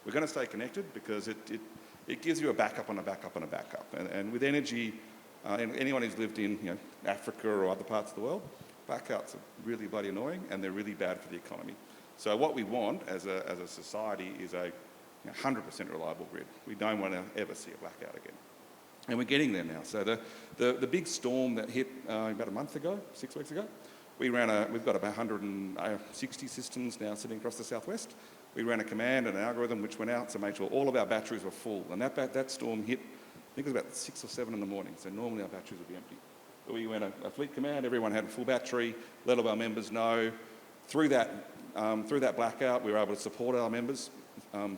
We're going to stay connected because it gives you a backup and a backup and a backup. And with energy, anyone who's lived in Africa or other parts of the world, blackouts are really bloody annoying and they're really bad for the economy. So what we want as a society is a 100% reliable grid. We don't want to ever see a blackout again. And we're getting there now. So the big storm that hit about a month ago, 6 weeks ago, we've got about 160 systems now sitting across the southwest. We ran a command and an algorithm which went out to make sure all of our batteries were full. And that storm hit, I think it was about 6 or 7 in the morning. So normally our batteries would be empty. But we went a fleet command, everyone had a full battery, let all of our members know. Through that blackout, we were able to support our members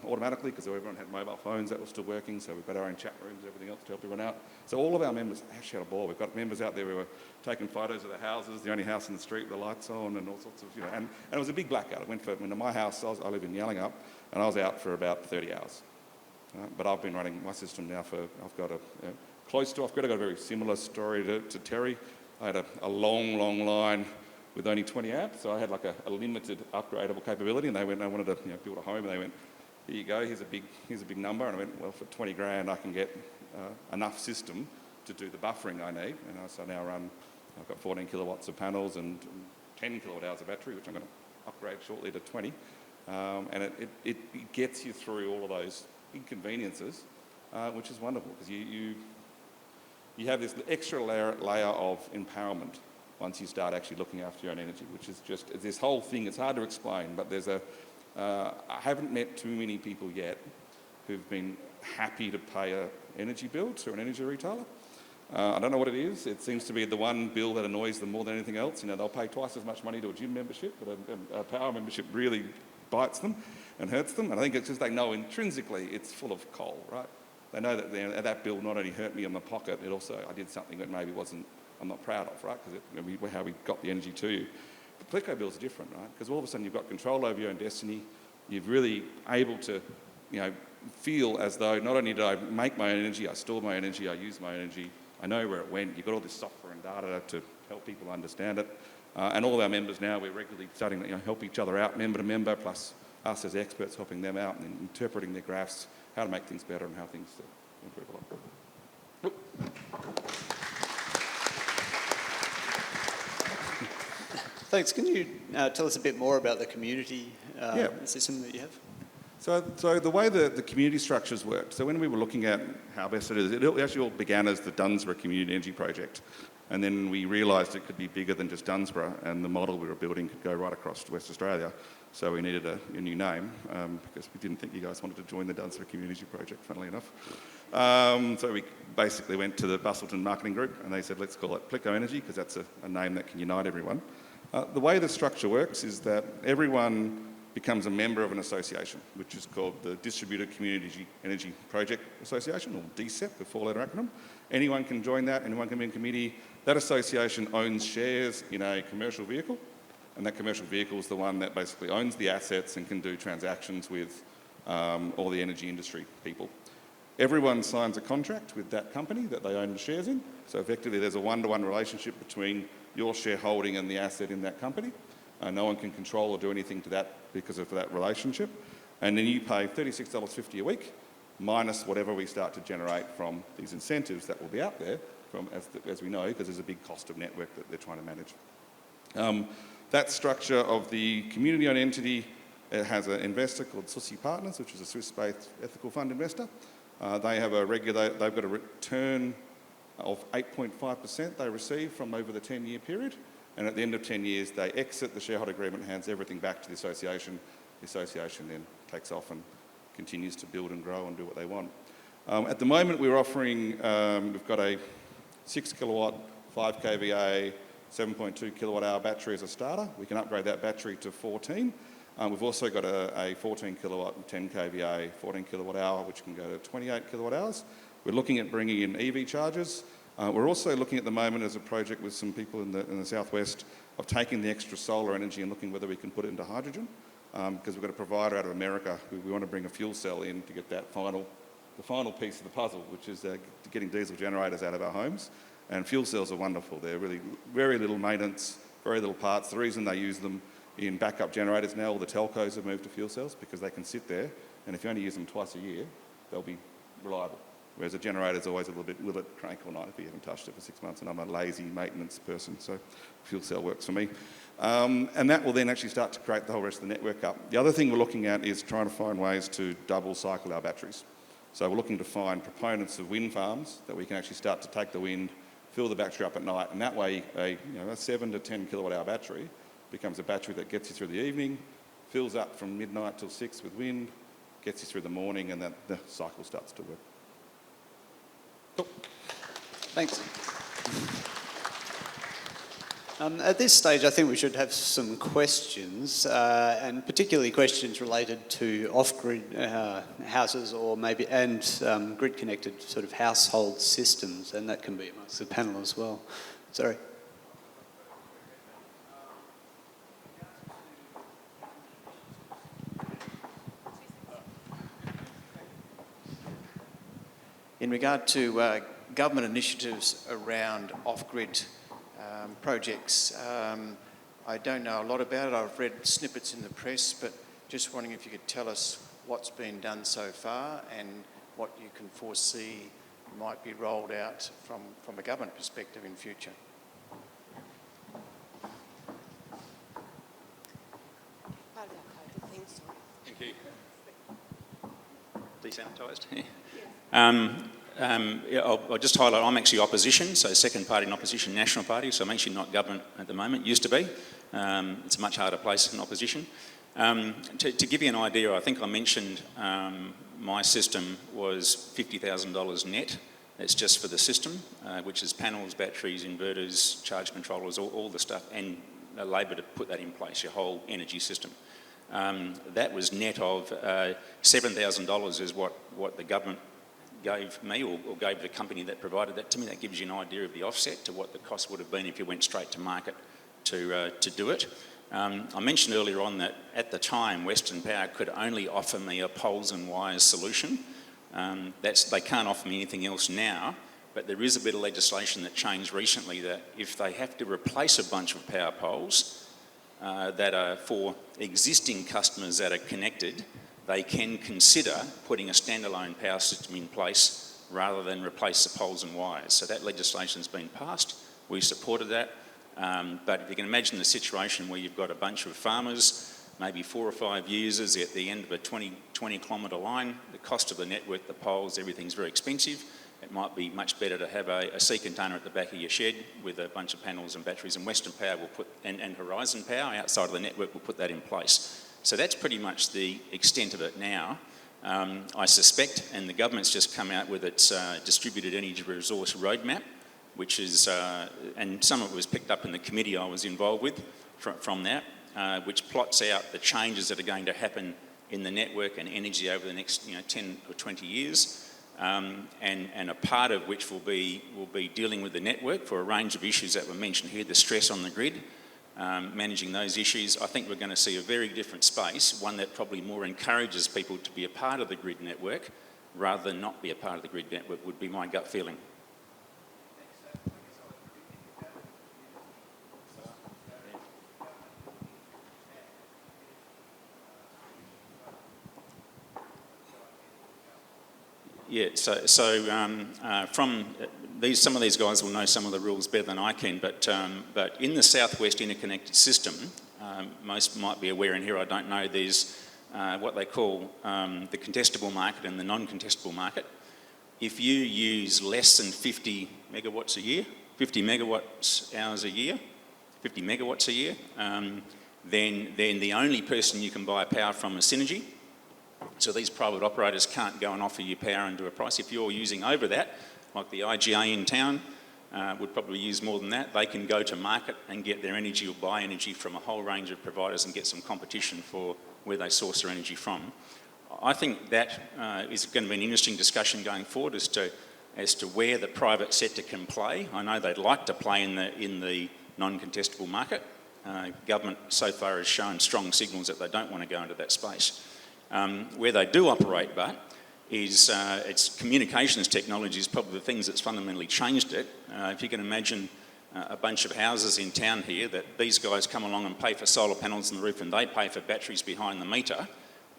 automatically because everyone had mobile phones that were still working, so we've got our own chat rooms, everything else to help everyone out. So all of our members actually had a ball. We've got members out there who were taking photos of the houses, the only house in the street with the lights on and all sorts of, and it was a big blackout. It went into my house, I live in Yallingup, and I was out for about 30 hours. But I've been running my system now I've got a very similar story to Terry. I had a long line with only 20 amps, so I had like a limited upgradable capability, and they went, I wanted to build a home, and they went, here you go, here's a big number, and I went, well, for 20 grand I can get enough system to do the buffering I need. And so now I've got 14 kilowatts of panels and 10 kilowatt hours of battery, which I'm going to upgrade shortly to 20. And it gets you through all of those inconveniences, which is wonderful, because you have this extra layer of empowerment once you start actually looking after your own energy, which is just this whole thing. It's hard to explain, but I haven't met too many people yet who've been happy to pay an energy bill to an energy retailer. I don't know what it is. It seems to be the one bill that annoys them more than anything else. You know, they'll pay twice as much money to a gym membership, but a power membership really bites them and hurts them. And I think it's just they know intrinsically it's full of coal, right? They know that that bill not only hurt me in my pocket, it also, I did something that maybe I'm not proud of, right? Because how we got the energy to you. But Pleco bills are different, right? Because all of a sudden you've got control over your own destiny. You're really able to, feel as though not only did I make my own energy, I store my energy, I use my energy, I know where it went. You've got all this software and data to help people understand it. And all of our members now, we're regularly starting to help each other out, member to member, plus us as experts helping them out and interpreting their graphs, how to make things better and how things improve a lot. Thanks. Can you tell us a bit more about the community system that you have? So the way the community structures work, so when we were looking at how best it is, it actually all began as the Dunsborough Community Energy Project. And then we realised it could be bigger than just Dunsborough, and the model we were building could go right across to West Australia. So we needed a new name, because we didn't think you guys wanted to join the Dunsborough Community Project, funnily enough. So we basically went to the Bustleton Marketing Group, and they said, let's call it Pleco Energy, because that's a name that can unite everyone. The way the structure works is that everyone becomes a member of an association, which is called the Distributed Community Energy Project Association, or DCEP, the four-letter acronym. Anyone can join that, anyone can be in committee. That association owns shares in a commercial vehicle, and that commercial vehicle is the one that basically owns the assets and can do transactions with all the energy industry people. Everyone signs a contract with that company that they own the shares in, so effectively there's a one-to-one relationship between your shareholding and the asset in that company. No one can control or do anything to that because of that relationship. And then you pay $36.50 a week, minus whatever we start to generate from these incentives that will be out there, as we know, because there's a big cost of network that they're trying to manage. That structure of the community-owned entity, it has an investor called Sussi Partners, which is a Swiss-based ethical fund investor. They've got a return of 8.5% they receive from over the 10-year period. And at the end of 10 years, they exit the shareholder agreement, hands everything back to the association. The association then takes off and continues to build and grow and do what they want. At the moment, we're offering, we've got a 6 kilowatt, 5 kVA, 7.2 kilowatt hour battery as a starter. We can upgrade that battery to 14. We've also got a 14 kilowatt, 10 kVA, 14 kilowatt hour, which can go to 28 kilowatt hours. We're looking at bringing in EV chargers. We're also looking at the moment as a project with some people in the southwest of taking the extra solar energy and looking whether we can put it into hydrogen, because we've got a provider out of America who we want to bring a fuel cell in to get that the final piece of the puzzle, which is getting diesel generators out of our homes. And fuel cells are wonderful. They're really very little maintenance, very little parts. The reason they use them in backup generators now, all the telcos have moved to fuel cells because they can sit there, and if you only use them twice a year, they'll be reliable. Whereas a generator's always a little bit, will it crank all night if you haven't touched it for 6 months? And I'm a lazy maintenance person, so fuel cell works for me. And that will then actually start to create the whole rest of the network up. The other thing we're looking at is trying to find ways to double cycle our batteries. So we're looking to find proponents of wind farms that we can actually start to take the wind, fill the battery up at night, and that way a 7 to 10 kilowatt hour battery becomes a battery that gets you through the evening, fills up from midnight till 6 with wind, gets you through the morning, and then the cycle starts to work. Cool. Thanks. At this stage, I think we should have some questions, and particularly questions related to off-grid houses or maybe grid-connected sort of household systems, and that can be amongst the panel as well. Sorry. In regard to government initiatives around off-grid projects, I don't know a lot about it. I've read snippets in the press, but just wondering if you could tell us what's been done so far and what you can foresee might be rolled out from a government perspective in future. Thank you. Desanitised. Yeah, I'll just highlight, I'm actually opposition, so second party in opposition, National Party, so I'm actually not government at the moment, used to be. It's a much harder place in opposition. To give you an idea, I think I mentioned my system was $50,000 net. That's just for the system, which is panels, batteries, inverters, charge controllers, all the stuff, and labour to put that in place, your whole energy system. That was net of $7,000 is what the government gave me or gave the company that provided that to me. That gives you an idea of the offset to what the cost would have been if you went straight to market to do it. I mentioned earlier on that at the time Western Power could only offer me a poles and wires solution. They can't offer me anything else now, but there is a bit of legislation that changed recently that if they have to replace a bunch of power poles that are for existing customers that are connected, they can consider putting a standalone power system in place rather than replace the poles and wires. So that legislation's been passed. We supported that. But if you can imagine the situation where you've got a bunch of farmers, maybe 4 or 5 users at the end of a 20 kilometre line, the cost of the network, the poles, everything's very expensive. It might be much better to have a sea container at the back of your shed with a bunch of panels and batteries, and Western Power will put, and Horizon Power outside of the network will put that in place. So that's pretty much the extent of it now. I suspect, and the government's just come out with its distributed energy resource roadmap, which is, and some of it was picked up in the committee I was involved with from that, which plots out the changes that are going to happen in the network and energy over the next 10 or 20 years, and a part of which will be dealing with the network for a range of issues that were mentioned here, the stress on the grid, managing those issues. I think we're going to see a very different space, one that probably more encourages people to be a part of the grid network rather than not be a part of the grid network, would be my gut feeling. Yeah, from these, some of these guys will know some of the rules better than I can, but in the Southwest Interconnected System, most might be aware in here, I don't know, there's what they call the contestable market and the non-contestable market. If you use less than 50 megawatts a year, 50 megawatts hours a year, 50 megawatts a year, then the only person you can buy power from is Synergy. So these private operators can't go and offer you power and do a price. If you're using over that, like the IGA in town would probably use more than that, they can go to market and get their energy or buy energy from a whole range of providers and get some competition for where they source their energy from. I think that is going to be an interesting discussion going forward as to where the private sector can play. I know they'd like to play in the non-contestable market. Government so far has shown strong signals that they don't want to go into that space. Where they do operate, but is its communications technology is probably the things that's fundamentally changed it. If you can imagine a bunch of houses in town here that these guys come along and pay for solar panels on the roof and they pay for batteries behind the meter,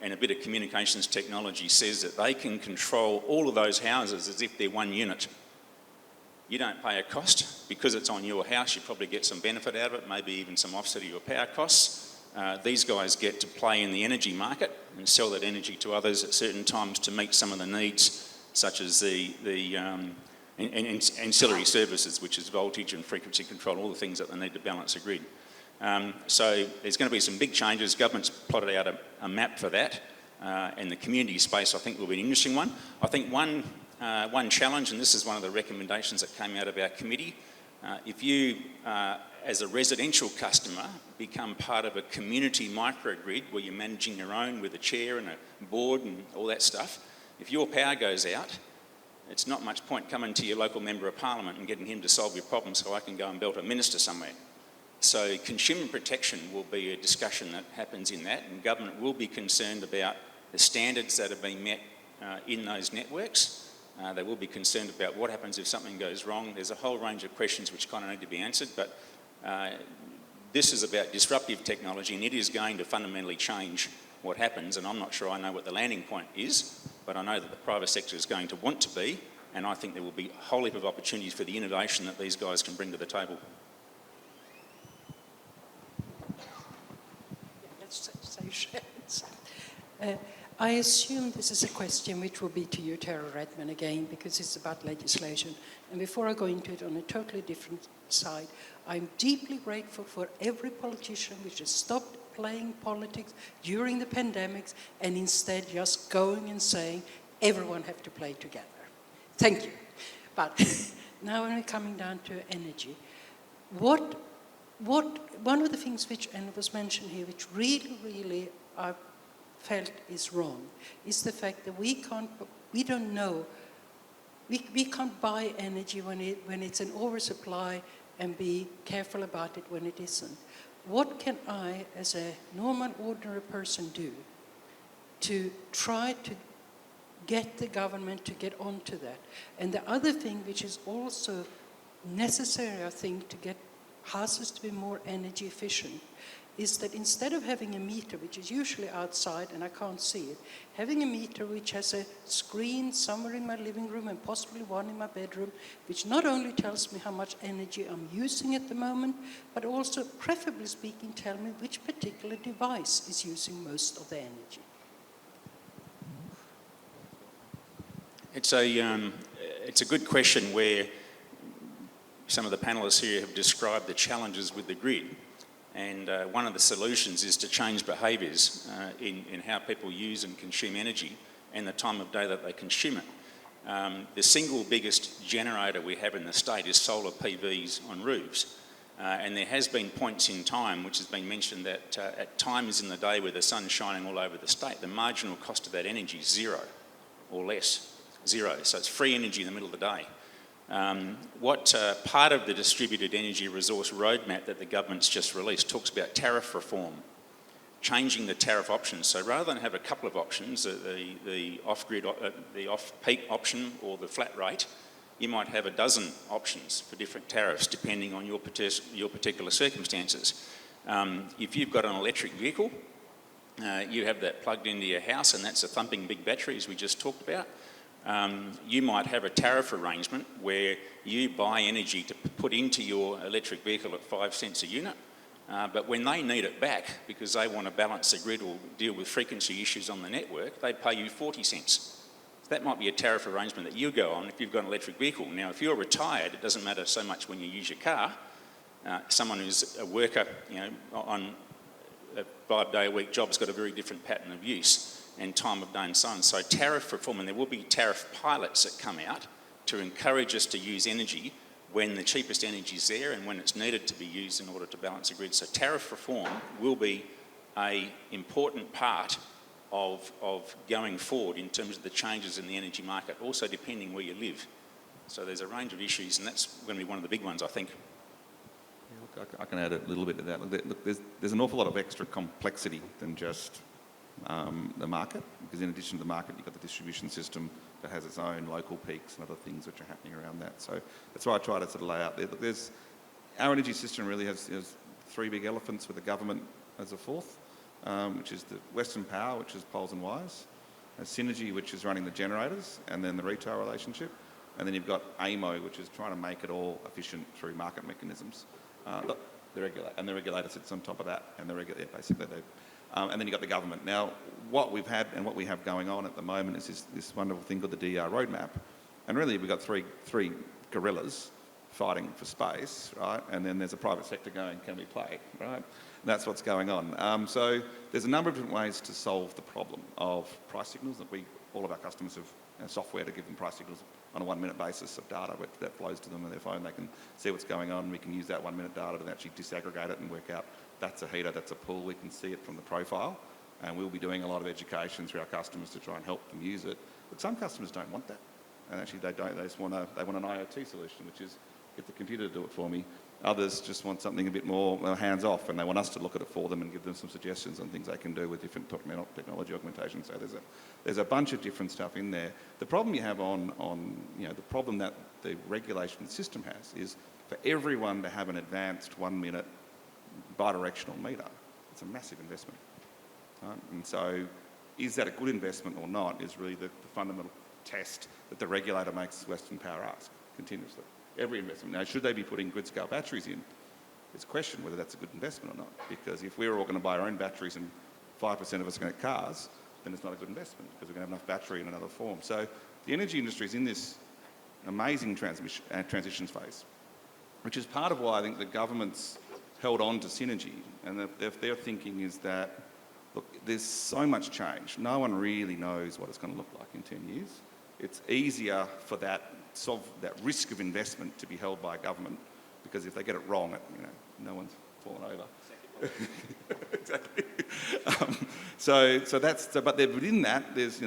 and a bit of communications technology says that they can control all of those houses as if they're one unit. You don't pay a cost. Because it's on your house, you probably get some benefit out of it, maybe even some offset of your power costs. These guys get to play in the energy market and sell that energy to others at certain times to meet some of the needs, such as the ancillary services, which is voltage and frequency control, all the things that they need to balance a grid. So there's going to be some big changes. Government's plotted out a map for that, and the community space I think will be an interesting one. I think one challenge, and this is one of the recommendations that came out of our committee, if you, as a residential customer, become part of a community microgrid where you're managing your own with a chair and a board and all that stuff, if your power goes out, it's not much point coming to your local member of parliament and getting him to solve your problem so I can go and belt a minister somewhere. So consumer protection will be a discussion that happens in that, and government will be concerned about the standards that are being met in those networks. They will be concerned about what happens if something goes wrong. There's a whole range of questions which kind of need to be answered, but this is about disruptive technology, and it is going to fundamentally change what happens, and I'm not sure I know what the landing point is, but I know that the private sector is going to want to be and I think there will be a whole heap of opportunities for the innovation that these guys can bring to the table. Let's say shares. I assume this is a question which will be to you, Tara Redman, again, because it's about legislation. And before I go into it on a totally different side, I'm deeply grateful for every politician which has stopped playing politics during the pandemics and instead just going and saying, everyone have to play together. Thank you. But now when we're coming down to energy, one of the things which, and it was mentioned here, which really I felt is wrong, is the fact that we can't buy energy when it's an oversupply and be careful about it when it isn't. What can I, as a normal, ordinary person, do to try to get the government to get onto that? And the other thing which is also necessary, I think, to get houses to be more energy efficient is that instead of having a meter, which is usually outside and I can't see it, having a meter which has a screen somewhere in my living room and possibly one in my bedroom, which not only tells me how much energy I'm using at the moment, but also, preferably speaking, tell me which particular device is using most of the energy. It's a good question where some of the panellists here have described the challenges with the grid. And one of the solutions is to change behaviours in how people use and consume energy and the time of day that they consume it. The single biggest generator we have in the state is solar PVs on roofs. And there has been points in time, which has been mentioned, that at times in the day where the sun's shining all over the state, the marginal cost of that energy is zero or less, zero. So it's free energy in the middle of the day. What part of the distributed energy resource roadmap that the government's just released talks about tariff reform, changing the tariff options. So rather than have a couple of options, the off-grid, the off-peak option or the flat rate, you might have a dozen options for different tariffs depending on your particular circumstances. If you've got an electric vehicle, you have that plugged into your house, and that's a thumping big battery, as we just talked about. You might have a tariff arrangement where you buy energy to put into your electric vehicle at 5 cents a unit, but when they need it back because they want to balance the grid or deal with frequency issues on the network, they pay you 40 cents. So that might be a tariff arrangement that you go on if you've got an electric vehicle. Now, if you're retired, it doesn't matter so much when you use your car. Someone who's a worker, on a 5-day-a-week job's got a very different pattern of use and time of day and so on. So tariff reform, and there will be tariff pilots that come out to encourage us to use energy when the cheapest energy is there and when it's needed to be used in order to balance the grid. So tariff reform will be an important part of going forward in terms of the changes in the energy market, also depending where you live. So there's a range of issues, and that's going to be one of the big ones, I think. Yeah, look, I can add a little bit to that. Look, there's an awful lot of extra complexity than just the market, because in addition to the market, you've got the distribution system that has its own local peaks and other things which are happening around that. So that's why I try to sort of lay out there. Look, our energy system really has 3 big elephants with the government as a fourth, which is the Western Power, which is poles and wires, Synergy, which is running the generators, and then the retail relationship. And then you've got AMO, which is trying to make it all efficient through market mechanisms. The regulator sits on top of that, and basically they. And then you've got the government. Now, what we've had and what we have going on at the moment is this wonderful thing called the DR roadmap. And really, we've got three gorillas fighting for space, right? And then there's a private sector going, can we play, right? And that's what's going on. So there's a number of different ways to solve the problem of price signals. That all of our customers have software to give them price signals on a 1-minute basis of data that flows to them on their phone. They can see what's going on. We can use that 1-minute data to actually disaggregate it and work out that's a heater, that's a pool. We can see it from the profile, and we'll be doing a lot of education through our customers to try and help them use it. But some customers don't want that, and actually they don't. They just want an IoT solution, which is get the computer to do it for me. Others just want something a bit more hands-off, and they want us to look at it for them and give them some suggestions on things they can do with different technology augmentation. So there's a bunch of different stuff in there. The problem you have the problem that the regulation system has is for everyone to have an advanced 1-minute bi-directional meter. It's a massive investment. Right? And so is that a good investment or not is really the fundamental test that the regulator makes Western Power ask continuously. Every investment. Now, should they be putting grid-scale batteries in? It's a question whether that's a good investment or not, because if we're all going to buy our own batteries and 5% of us are going to get cars, then it's not a good investment because we're going to have enough battery in another form. So the energy industry is in this amazing transitions phase, which is part of why I think the government's held on to synergy, and their thinking is that, look, there's so much change. No one really knows what it's going to look like in 10 years. It's easier for that risk of investment to be held by government, because if they get it wrong, no one's fallen over. Exactly. But within that, there's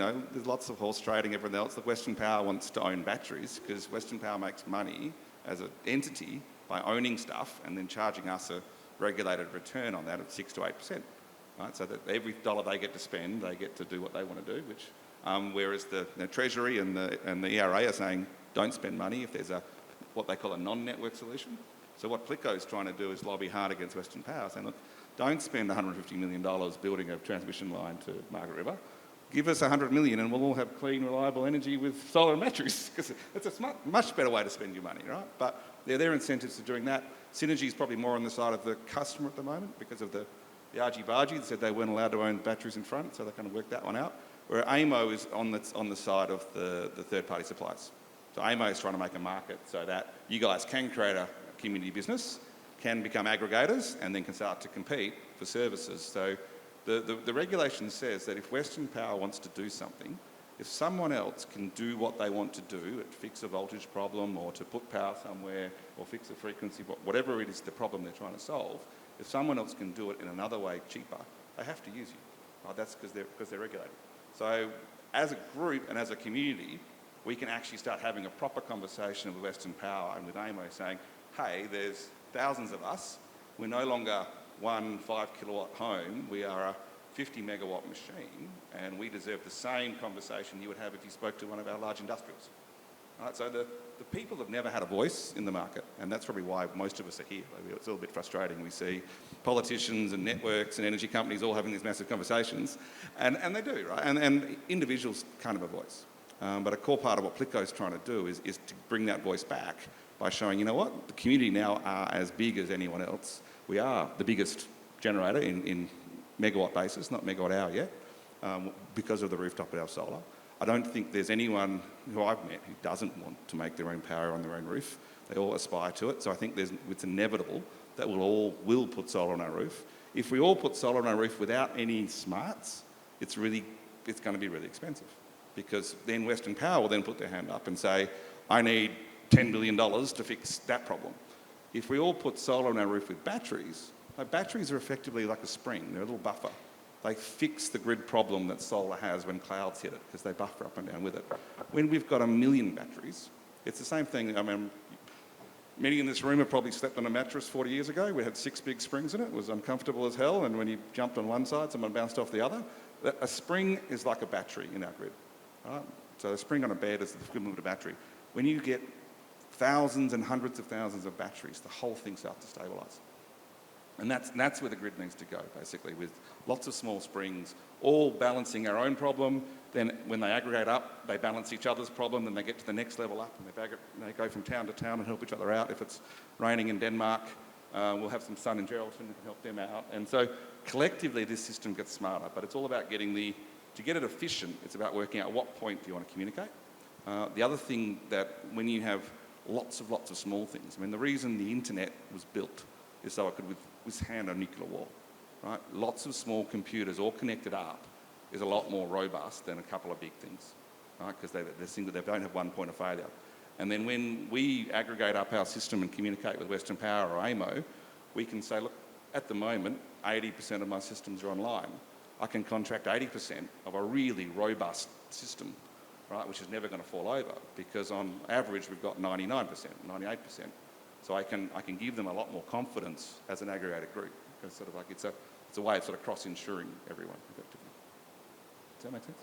lots of horse trading, everything else. The Western Power wants to own batteries because Western Power makes money as an entity by owning stuff and then charging us a regulated return on that of 6 to 8%. Right? So that every dollar they get to spend, they get to do what they want to do. Which, whereas the Treasury and the ERA are saying, don't spend money if there's what they call a non-network solution. So what Plico's trying to do is lobby hard against Western Power, saying, look, don't spend $150 million building a transmission line to Margaret River. Give us $100 million and we'll all have clean, reliable energy with solar and batteries, because it's a much better way to spend your money, right? But there are incentives to doing that. Synergy is probably more on the side of the customer at the moment because of the argy-bargy that said they weren't allowed to own batteries in front, so they kind of worked that one out. Where AMO is on the side of the third-party suppliers. So AMO is trying to make a market so that you guys can create a community business, can become aggregators, and then can start to compete for services. So the regulation says that if Western Power wants to do something, if someone else can do what they want to do, fix a voltage problem or to put power somewhere or fix a frequency, whatever it is the problem they're trying to solve, if someone else can do it in another way cheaper, they have to use you. Right? That's because they're regulated. So as a group and as a community, we can actually start having a proper conversation with Western Power and with AMO saying, hey, there's thousands of us. We're no longer one 5 kilowatt home. We are a 50 megawatt machine, and we deserve the same conversation you would have if you spoke to one of our large industrials. Right? So the people have never had a voice in the market, and that's probably why most of us are here. It's a little bit frustrating. We see politicians and networks and energy companies all having these massive conversations, and they do, right? And individuals can't have a voice. But a core part of what Plico is trying to do is to bring that voice back by showing, you know what, the community now are as big as anyone else. We are the biggest generator in megawatt basis, not megawatt hour yet, because of the rooftop of our solar. I don't think there's anyone who I've met who doesn't want to make their own power on their own roof. They all aspire to it. So I think it's inevitable that we'll all put solar on our roof. If we all put solar on our roof without any smarts, it's going to be really expensive, because then Western Power will then put their hand up and say, I need $10 billion to fix that problem. If we all put solar on our roof with batteries, batteries are effectively like a spring. They're a little buffer. They fix the grid problem that solar has when clouds hit it, because they buffer up and down with it. When we've got 1 million batteries, it's the same thing. I mean, many in this room have probably slept on a mattress 40 years ago. We had 6 big springs in it. It was uncomfortable as hell, and when you jumped on one side, someone bounced off the other. A spring is like a battery in our grid. Right? So a spring on a bed is the equivalent of a battery. When you get thousands and hundreds of thousands of batteries, the whole thing starts to stabilise. And that's where the grid needs to go, basically, with lots of small springs, all balancing our own problem. Then when they aggregate up, they balance each other's problem, then they get to the next level up, and they go from town to town and help each other out. If it's raining in Denmark, we'll have some sun in Geraldton and help them out. And so collectively, this system gets smarter, but it's all about to get it efficient, it's about working out at what point do you want to communicate. The other thing that when you have lots of small things, I mean, the reason the internet was built is so it could withstand a nuclear war, right? Lots of small computers all connected up is a lot more robust than a couple of big things, right? Because they don't have one point of failure. And then when we aggregate up our system and communicate with Western Power or AMO, we can say, look, at the moment, 80% of my systems are online. I can contract 80% of a really robust system, right, which is never going to fall over, because on average we've got 99%, 98%. So I can give them a lot more confidence as an aggregated group. It's sort of like it's a way of sort of cross-insuring everyone effectively. Does that make sense?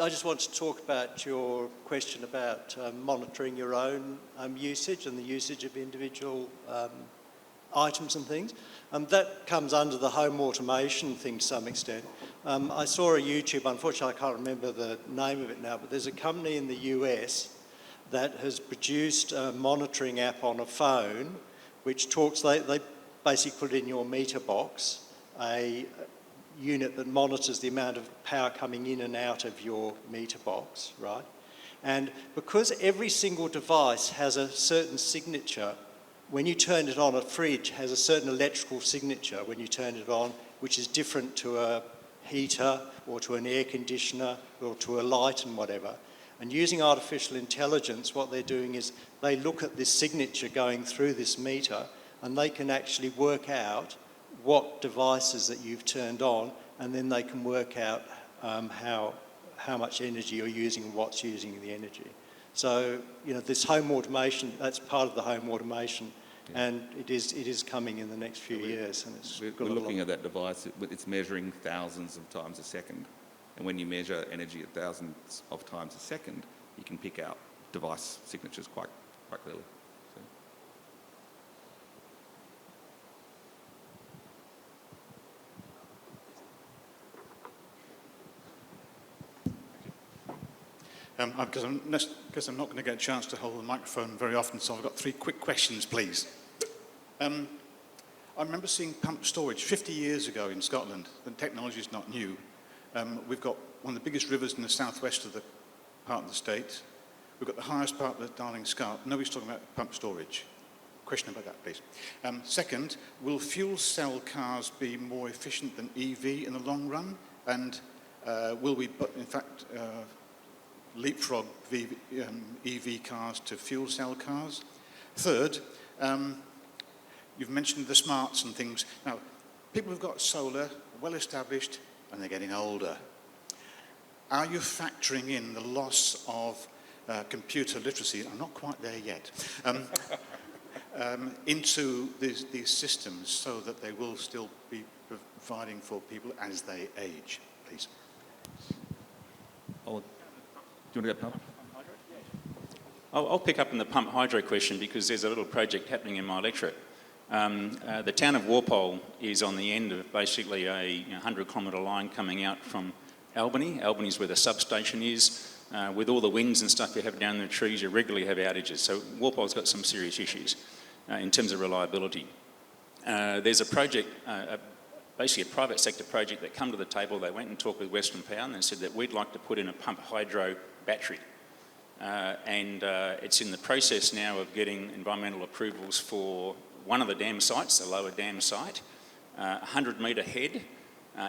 I just want to talk about your question about monitoring your own usage and the usage of individual items and things. That comes under the home automation thing to some extent. I saw a YouTube, unfortunately I can't remember the name of it now, but there's a company in the US that has produced a monitoring app on a phone which talks, they basically put in your meter box a unit that monitors the amount of power coming in and out of your meter box, right? And because every single device has a certain signature, when you turn it on, a fridge has a certain electrical signature when you turn it on, which is different to a heater or to an air conditioner or to a light and whatever. And using artificial intelligence, what they're doing is they look at this signature going through this meter and they can actually work out what devices that you've turned on, and then they can work out how much energy you're using and what's using the energy. So, you know, this home automation, that's part of the home automation, and it is coming in the next few years. And it's we're looking at that device, it's measuring thousands of times a second. And when you measure energy at thousands of times a second, you can pick out device signatures quite clearly. Because I'm not going to get a chance to hold the microphone very often, so I've got 3 quick questions, please. I remember seeing pump storage 50 years ago in Scotland. The technology is not new. We've got one of the biggest rivers in the southwest of the part of the state. We've got the highest part of the Darling Scarp. Nobody's talking about pump storage. Question about that, please. Second, will fuel cell cars be more efficient than EV in the long run? And will we, in fact, leapfrog EV cars to fuel cell cars? Third, you've mentioned the smarts and things. Now, people who've got solar, well established, and they're getting older. Are you factoring in the loss of computer literacy? I'm not quite there yet. Into these systems so that they will still be providing for people as they age, please. Do you want to go pump? I'll pick up on the pump hydro question because there's a little project happening in my electorate. The town of Walpole is on the end of basically a 100-kilometre line coming out from Albany. Albany's where the substation is. With all the winds and stuff you have down the trees, you regularly have outages. So Walpole's got some serious issues in terms of reliability. There's a project, basically a private sector project that come to the table. They went and talked with Western Power and they said that we'd like to put in a pump hydro battery. It's in the process now of getting environmental approvals for one of the dam sites, the lower dam site, 100-metre head,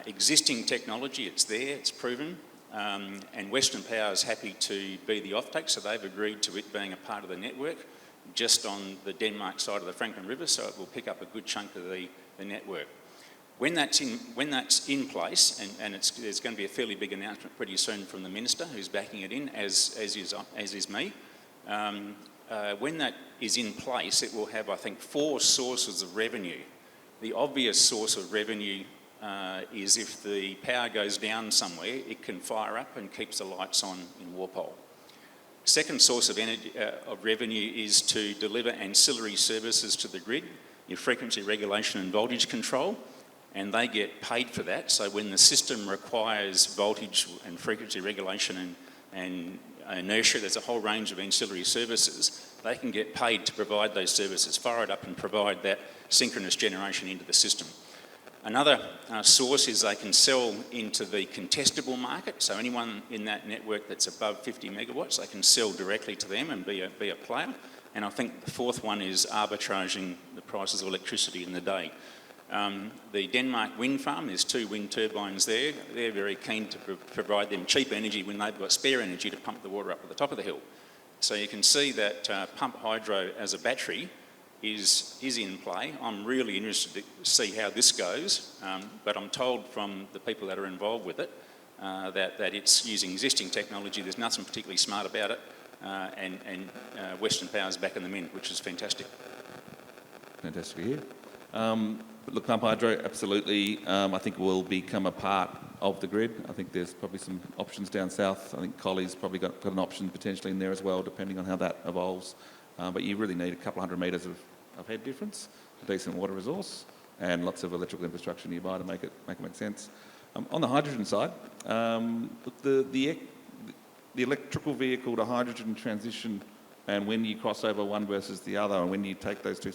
existing technology, it's there, it's proven, and Western Power is happy to be the offtake, so they've agreed to it being a part of the network just on the Denmark side of the Franklin River, so it will pick up a good chunk of the network. When that's in place, and there's going to be a fairly big announcement pretty soon from the Minister who's backing it in, as is me, when that is in place, it will have, I think, 4 sources of revenue. The obvious source of revenue is if the power goes down somewhere, it can fire up and keeps the lights on in Walpole. Second source of revenue is to deliver ancillary services to the grid, your frequency regulation and voltage control, and they get paid for that. So when the system requires voltage and frequency regulation and inertia, there's a whole range of ancillary services, they can get paid to provide those services, fire it up and provide that synchronous generation into the system. Another source is they can sell into the contestable market, so anyone in that network that's above 50 megawatts, they can sell directly to them and be a player. And I think the fourth one is arbitraging the prices of electricity in the day. The Denmark wind farm, there's 2 wind turbines there. They're very keen to provide them cheap energy when they've got spare energy to pump the water up at the top of the hill. So you can see that pump hydro as a battery is in play. I'm really interested to see how this goes, but I'm told from the people that are involved with it that it's using existing technology. There's nothing particularly smart about it, and Western Power's backing them in, which is fantastic. Fantastic to hear. But look, pump hydro, absolutely, I think will become a part of the grid. I think there's probably some options down south. I think Collie's probably got an option potentially in there as well, depending on how that evolves. But you really need a couple hundred metres of head difference. decent water resource and lots of electrical infrastructure nearby to make it make sense. On the hydrogen side, the electrical vehicle to hydrogen transition, and when you cross over one versus the other, and when you take those two,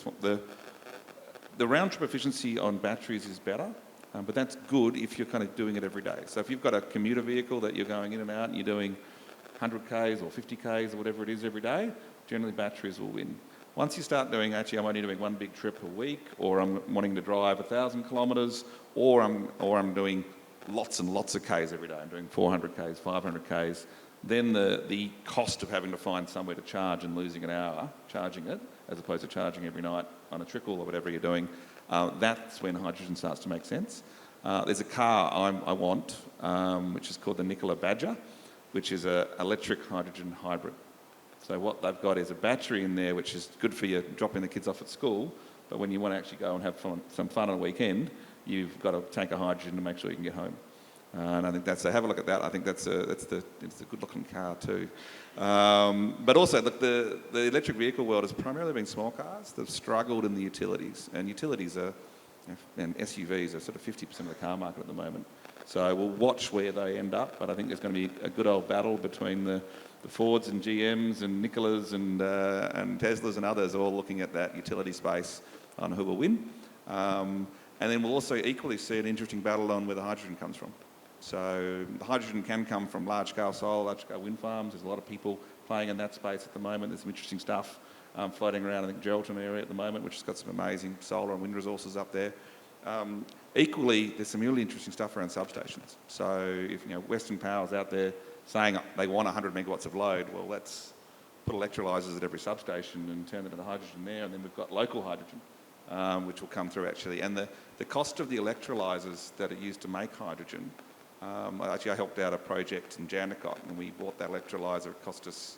the round trip efficiency on batteries is better, but that's good if you're kind of doing it every day. So if you've got a commuter vehicle that you're going in and out and you're doing 100 k's or 50 k's or whatever it is every day, generally batteries will win. Once you start doing, actually I'm only doing one big trip a week, or I'm wanting to drive 1,000 kilometres, or I'm doing lots and lots of k's every day, I'm doing 400 k's, 500 k's, then the cost of having to find somewhere to charge and losing an hour charging it, as opposed to charging every night on a trickle or whatever you're doing, that's when hydrogen starts to make sense. There's a car I want, which is called the Nikola Badger, which is an electric hydrogen hybrid. So what they've got is a battery in there, which is good for you dropping the kids off at school, but when you want to actually go and have some fun on a weekend, you've got a tank of hydrogen to make sure you can get home. And I think have a look at that. I think it's a good-looking car too. But also, look, the electric vehicle world has primarily been small cars that have struggled in the utilities, and utilities and SUVs are sort of 50% of the car market at the moment. So we'll watch where they end up, but I think there's going to be a good old battle between the Fords and GMs and Nikolas and Teslas and others all looking at that utility space on who will win. And then we'll also equally see an interesting battle on where the hydrogen comes from. So the hydrogen can come from large-scale solar, large-scale wind farms. There's a lot of people playing in that space at the moment. There's some interesting stuff floating around, I think, Geraldton area at the moment, which has got some amazing solar and wind resources up there. Equally, there's some really interesting stuff around substations. So if Western Power's out there saying they want 100 megawatts of load, well, let's put electrolysers at every substation and turn them into hydrogen there, and then we've got local hydrogen, which will come through actually. And the cost of the electrolysers that are used to make hydrogen, I helped out a project in Jandakot, and we bought that electrolyser. It cost us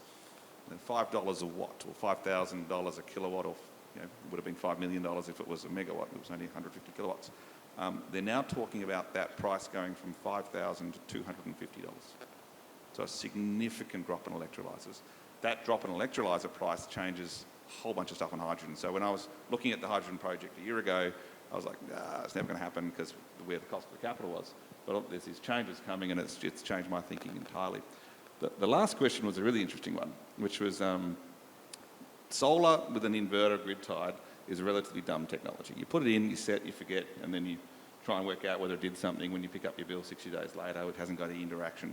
$5 a watt, or $5,000 a kilowatt, or it would have been $5 million if it was a megawatt. It was only 150 kilowatts. They're now talking about that price going from $5,000 to $250. So a significant drop in electrolysers. That drop in electrolyser price changes a whole bunch of stuff on hydrogen. So when I was looking at the hydrogen project a year ago, I was like, nah, it's never going to happen because where the cost of the capital was. But there's these changes coming, and it's changed my thinking entirely. The last question was a really interesting one, which was solar with an inverter grid tied is a relatively dumb technology. You put it in, you set, you forget, and then you try and work out whether it did something. When you pick up your bill 60 days later, it hasn't got any interaction.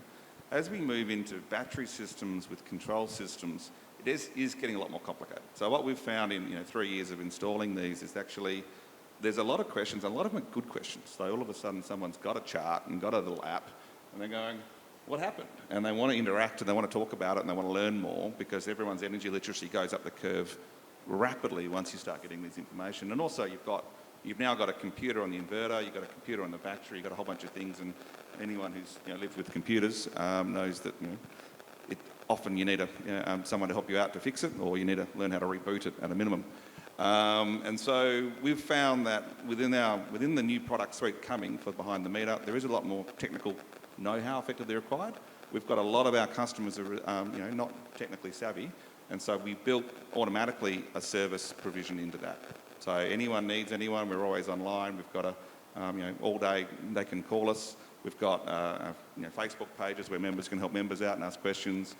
As we move into battery systems with control systems, it is getting a lot more complicated. So what we've found in 3 years of installing these is actually there's a lot of questions, and a lot of them are good questions. So all of a sudden someone's got a chart and got a little app, and they're going, what happened? And they want to interact, and they want to talk about it, and they want to learn more, because everyone's energy literacy goes up the curve rapidly once you start getting this information. And also you've now got a computer on the inverter, you've got a computer on the battery, you've got a whole bunch of things, and anyone who's lived with computers knows that often you need someone to help you out to fix it, or you need to learn how to reboot it at a minimum. And so we've found that within the new product suite coming for behind the meter, there is a lot more technical know-how effectively required. We've got a lot of our customers who are not technically savvy, and so we built automatically a service provision into that. So anyone needs anyone, we're always online. We've got all day they can call us. We've got Facebook pages where members can help members out and ask questions.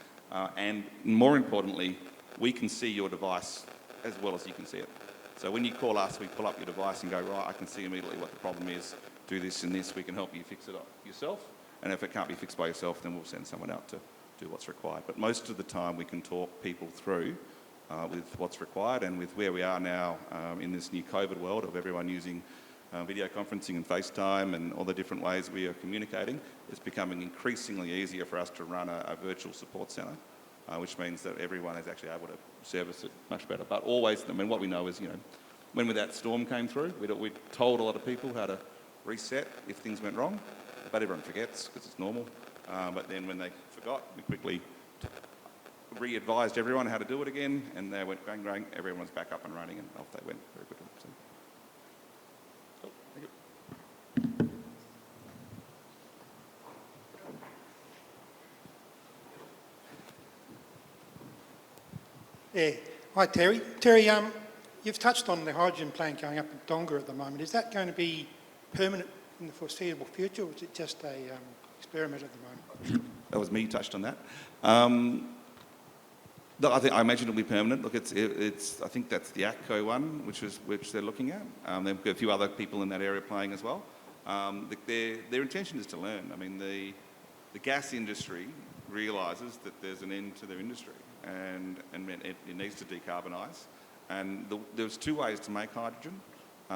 And more importantly, we can see your device as well as you can see it. So when you call us, we pull up your device and go, right, I can see immediately what the problem is. Do this and this. We can help you fix it up yourself. And if it can't be fixed by yourself, then we'll send someone out to do what's required. But most of the time, we can talk people through with what's required, and with where we are now in this new COVID world of everyone using video conferencing and FaceTime and all the different ways we are communicating, it's becoming increasingly easier for us to run a virtual support centre, which means that everyone is actually able to service it much better. But always, what we know is, when that storm came through, we told a lot of people how to reset if things went wrong, but everyone forgets because it's normal. But then when they forgot, we quickly re-advised everyone how to do it again, and they went bang, everyone's back up and running, and off they went very quickly. So. Cool. Thank you. Yeah. Hi, Terry. Terry, You've touched on the hydrogen plant going up in Donga at the moment. Is that going to be permanent in the foreseeable future, or is it just a experiment at the moment? That was me who touched on that. No, I imagine it'll be permanent. Look, it's. I think that's the ACCO one, which they're looking at. They've got a few other people in that area playing as well. Their intention is to learn. I mean, the gas industry realises that there's an end to their industry, and it needs to decarbonise. And there's two ways to make hydrogen.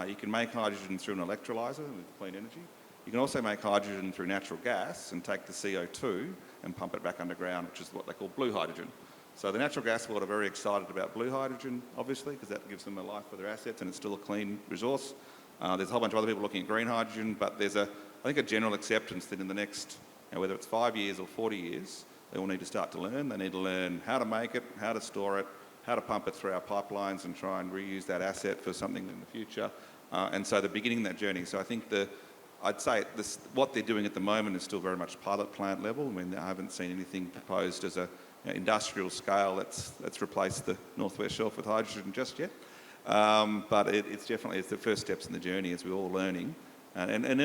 You can make hydrogen through an electrolyser with clean energy. You can also make hydrogen through natural gas and take the CO2 and pump it back underground, which is what they call blue hydrogen. So the natural gas world are very excited about blue hydrogen, obviously, because that gives them a life for their assets and it's still a clean resource. There's a whole bunch of other people looking at green hydrogen, but there's I think a general acceptance that in the next, whether it's 5 years or 40 years, they will need to start to learn. They need to learn how to make it, how to store it, how to pump it through our pipelines and try and reuse that asset for something in the future. And so they're beginning that journey. So I think I'd say what they're doing at the moment is still very much pilot plant level. I mean, I haven't seen anything proposed as a industrial scale that's replaced the Northwest Shelf with hydrogen just yet. But it's definitely the first steps in the journey as we're all learning. And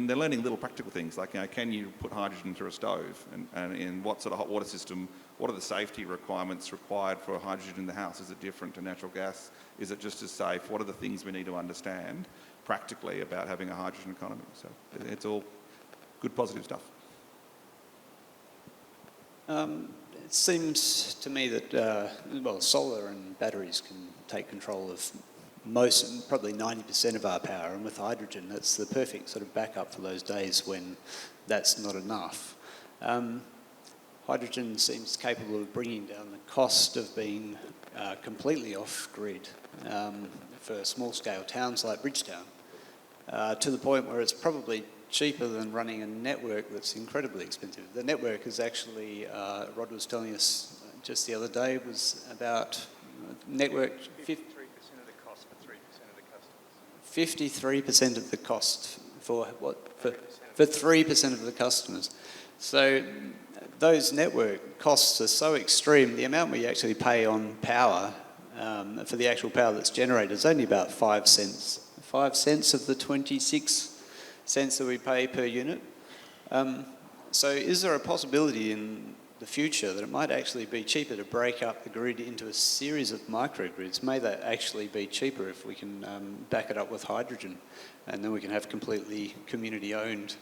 they're learning little practical things like, can you put hydrogen through a stove? And in what sort of hot water system, what are the safety requirements required for hydrogen in the house? Is it different to natural gas? Is it just as safe? What are the things we need to understand practically about having a hydrogen economy? So it's all good, positive stuff. It seems to me that, solar and batteries can take control of probably 90% of our power, and with hydrogen, that's the perfect sort of backup for those days when that's not enough. Hydrogen seems capable of bringing down the cost of being completely off-grid for small-scale towns like Bridgetown, to the point where it's probably cheaper than running a network that's incredibly expensive. The network is actually, Rod was telling us just the other day, was about network... 53% of the cost for 3% of the customers. 53% of the cost for what? For 3% of the customers. So those network costs are so extreme, the amount we actually pay on power for the actual power that's generated is only about 5 cents. 5 cents of the 26 cents that we pay per unit. So is there a possibility in the future that it might actually be cheaper to break up the grid into a series of microgrids? May that actually be cheaper if we can back it up with hydrogen, and then we can have completely community-owned,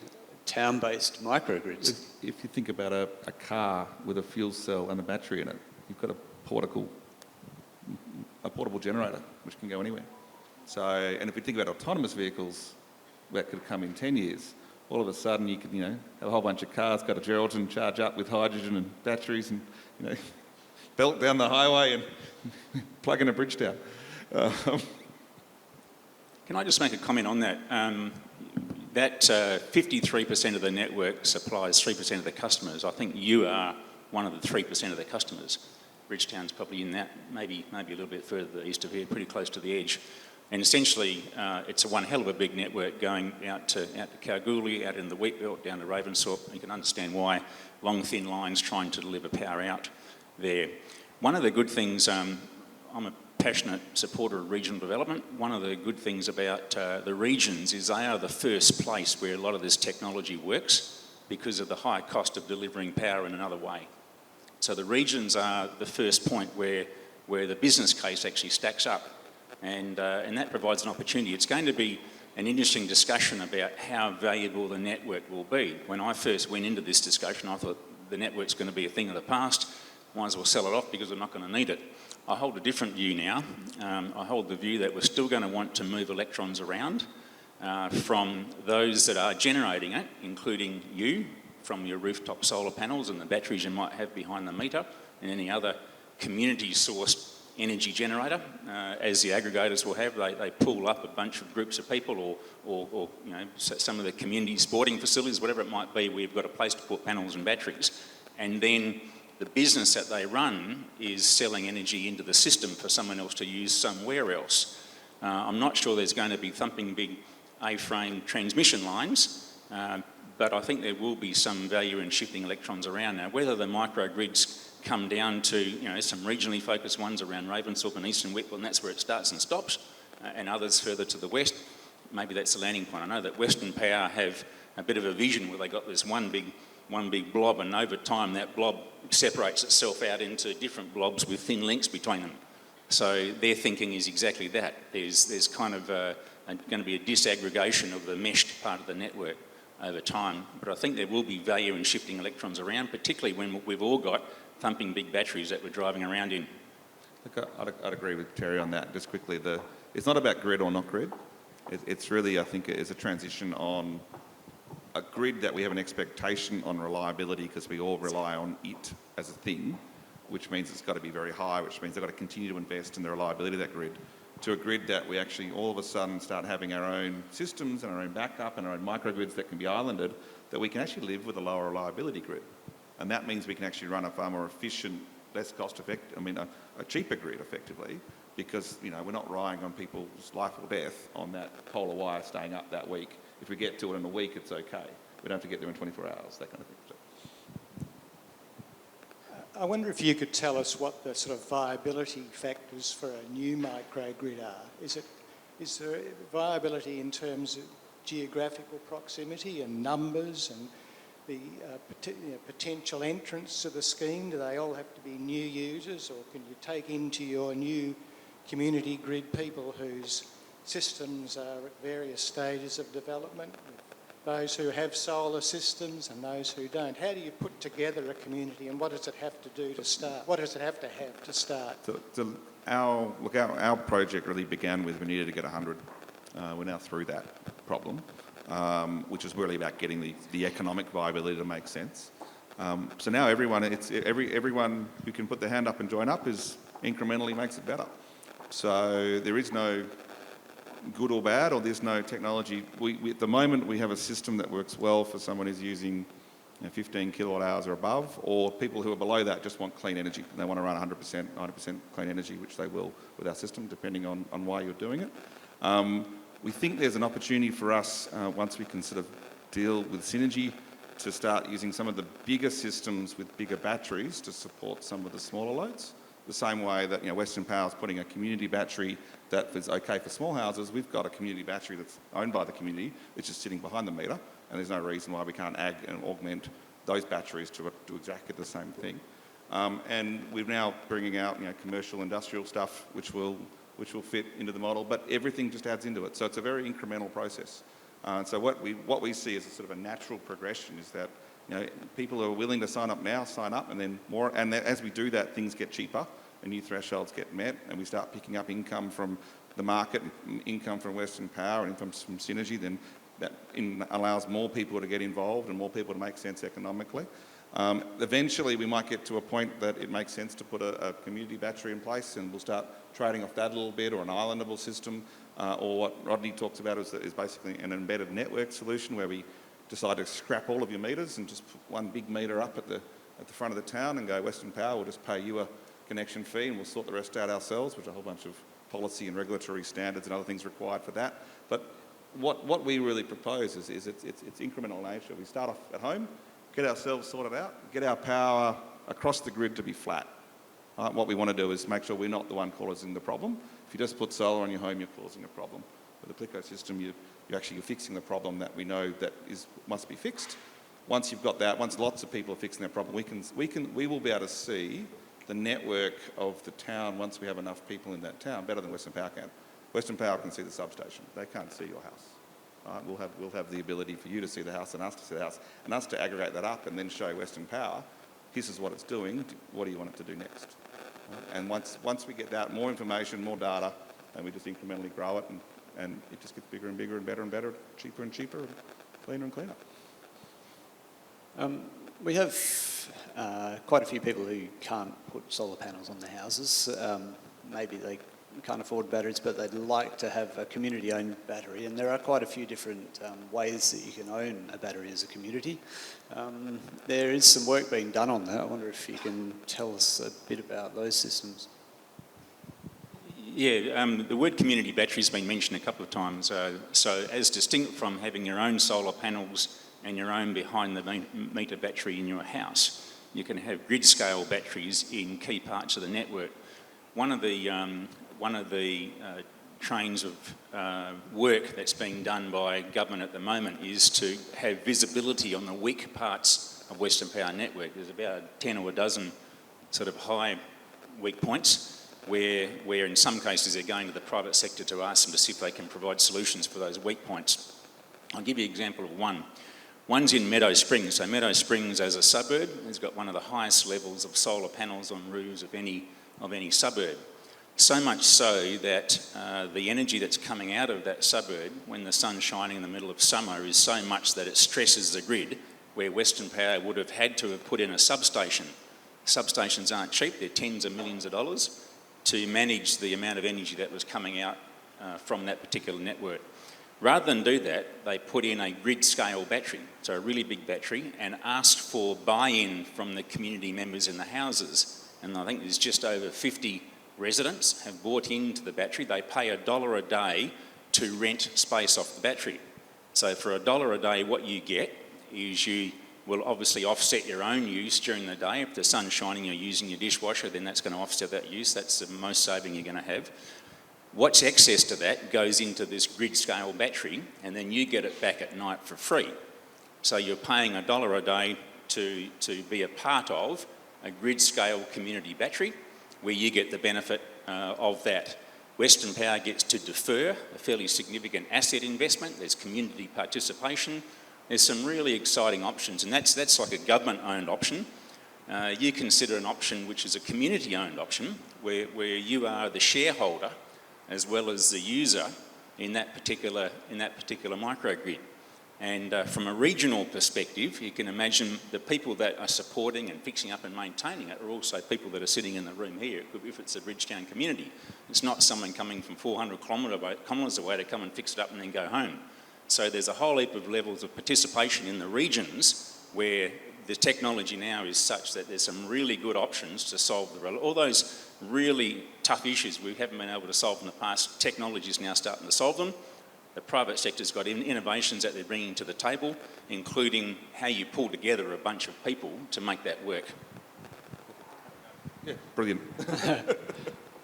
town-based microgrids? If you think about a car with a fuel cell and a battery in it, you've got a portable generator which can go anywhere. So, and if we think about autonomous vehicles, that could come in 10 years. All of a sudden you could, have a whole bunch of cars got a Geraldton charge up with hydrogen and batteries and, belt down the highway and plug in a Bridgetown. Can I just make a comment on that? That 53% of the network supplies 3% of the customers. I think you are one of the 3% of the customers. Bridgetown's probably in that, maybe a little bit further east of here, pretty close to the edge. And essentially, it's one hell of a big network going out to Kalgoorlie, out in the wheat belt, down to Ravensthorpe. You can understand why long, thin lines trying to deliver power out there. One of the good things, I'm a passionate supporter of regional development. One of the good things about the regions is they are the first place where a lot of this technology works because of the high cost of delivering power in another way. So the regions are the first point where the business case actually stacks up. And that provides an opportunity. It's going to be an interesting discussion about how valuable the network will be. When I first went into this discussion, I thought the network's going to be a thing of the past. Might as well sell it off because we're not going to need it. I hold a different view now. I hold the view that we're still going to want to move electrons around from those that are generating it, including you, from your rooftop solar panels and the batteries you might have behind the meter, and any other community-sourced energy generator, as the aggregators will have. They pull up a bunch of groups of people or some of the community sporting facilities, whatever it might be, where you've got a place to put panels and batteries. And then the business that they run is selling energy into the system for someone else to use somewhere else. I'm not sure there's going to be thumping big A-frame transmission lines, but I think there will be some value in shifting electrons around now. Whether the microgrids come down to, some regionally focused ones around Ravensthorpe and Eastern Whitwell, and that's where it starts and stops, and others further to the west. Maybe that's the landing point. I know that Western Power have a bit of a vision where they got this one big blob, and over time that blob separates itself out into different blobs with thin links between them. So their thinking is exactly that. There's kind of going to be a disaggregation of the meshed part of the network over time. But I think there will be value in shifting electrons around, particularly when we've all got thumping big batteries that we're driving around in. Look, I'd agree with Terry on that. Just quickly, it's not about grid or not grid. It's really, I think, it's a transition on a grid that we have an expectation on reliability because we all rely on it as a thing, which means it's got to be very high, which means they've got to continue to invest in the reliability of that grid, to a grid that we actually all of a sudden start having our own systems and our own backup and our own microgrids that can be islanded, that we can actually live with a lower reliability grid. And that means we can actually run a far more efficient, less cost-effective, a cheaper grid effectively, because we're not relying on people's life or death on that polar wire staying up that week. If we get to it in a week, it's okay. We don't have to get there in 24 hours, that kind of thing. So. I wonder if you could tell us what the sort of viability factors for a new microgrid are. Is there viability in terms of geographical proximity and numbers and the potential entrants to the scheme? Do they all have to be new users, or can you take into your new community grid people whose systems are at various stages of development, those who have solar systems and those who don't? How do you put together a community, and what does it have to do to start? What does it have to start? Our project really began with we needed to get 100. We're now through that problem, which is really about getting the economic viability to make sense. So now everyone who can put their hand up and join up is incrementally makes it better. So there is no good or bad, or there's no technology. We at the moment we have a system that works well for someone who's using 15 kilowatt hours or above, or people who are below that just want clean energy. They want to run 100%, 90% clean energy, which they will with our system, depending on why you're doing it. We think there's an opportunity for us, once we can sort of deal with synergy, to start using some of the bigger systems with bigger batteries to support some of the smaller loads. The same way that Western Power is putting a community battery that is okay for small houses, we've got a community battery that's owned by the community, which is sitting behind the meter, and there's no reason why we can't add and augment those batteries to do exactly the same thing. And we're now bringing out commercial industrial stuff which will fit into the model, but everything just adds into it. So it's a very incremental process. So what we see as a sort of a natural progression is that people who are willing to sign up now sign up, and then more. And as we do that, things get cheaper, and new thresholds get met, and we start picking up income from the market, income from Western Power, and income from synergy. Then that allows more people to get involved and more people to make sense economically. Eventually, we might get to a point that it makes sense to put a community battery in place, and we'll start trading off that a little bit, or an islandable system, or what Rodney talks about is basically an embedded network solution where we decide to scrap all of your meters and just put one big meter up at the front of the town and go, Western Power will just pay you a connection fee and we'll sort the rest out ourselves, which is a whole bunch of policy and regulatory standards and other things required for that. But what we really propose is it's incremental nature. We start off at home, get ourselves sorted out, get our power across the grid to be flat. What we want to do is make sure we're not the one causing the problem. If you just put solar on your home, you're causing a problem. With the Plico system, you're fixing the problem that we know that must be fixed. Once you've got that, once lots of people are fixing their problem, we will be able to see the network of the town once we have enough people in that town, better than Western Power can. Western Power can see the substation. They can't see your house. We'll have the ability for you to see the house and us to see the house, and us to aggregate that up and then show Western Power, this is what it's doing, what do you want it to do next? And once we get that, more information, more data, and we just incrementally grow it, and it just gets bigger and bigger and better and better, cheaper and cheaper, and cleaner and cleaner. We have quite a few people who can't put solar panels on their houses. Maybe they can't afford batteries, but they'd like to have a community-owned battery, and there are quite a few different ways that you can own a battery as a community. There is some work being done on that. I wonder if you can tell us a bit about those systems. Yeah, the word community battery has been mentioned a couple of times. So as distinct from having your own solar panels and your own behind-the-meter battery in your house, you can have grid-scale batteries in key parts of the network. One of the trains of work that's being done by government at the moment is to have visibility on the weak parts of Western Power network. There's about 10 or a dozen sort of high weak points where in some cases they're going to the private sector to ask them to see if they can provide solutions for those weak points. I'll give you an example of one. One's in Meadow Springs. So Meadow Springs as a suburb has got one of the highest levels of solar panels on roofs of any suburb. So much so that the energy that's coming out of that suburb when the sun's shining in the middle of summer is so much that it stresses the grid, where Western Power would have had to have put in a substation. Substations aren't cheap, they're tens of millions of dollars to manage the amount of energy that was coming out from that particular network. Rather than do that, they put in a grid-scale battery, so a really big battery, and asked for buy-in from the community members in the houses. And I think there's just over 50 residents have bought into the battery. They pay $1 a day to rent space off the battery. So for $1 a day, what you get is you will obviously offset your own use during the day. If the sun's shining, you're using your dishwasher, then that's going to offset that use. That's the most saving you're going to have. What's excess to that goes into this grid-scale battery, and then you get it back at night for free. So you're paying $1 a day to be a part of a grid-scale community battery, where you get the benefit of that. Western Power gets to defer a fairly significant asset investment. There's community participation. There's some really exciting options, and that's like a government-owned option. You consider an option which is a community-owned option, where you are the shareholder as well as the user in that particular microgrid. And from a regional perspective, you can imagine the people that are supporting and fixing up and maintaining it are also people that are sitting in the room here, if it's a Bridgetown community. It's not someone coming from 400 kilometres away to come and fix it up and then go home. So there's a whole heap of levels of participation in the regions where the technology now is such that there's some really good options to solve all those really tough issues we haven't been able to solve in the past. Technology is now starting to solve them. The private sector's got innovations that they're bringing to the table, including how you pull together a bunch of people to make that work. Yeah, brilliant.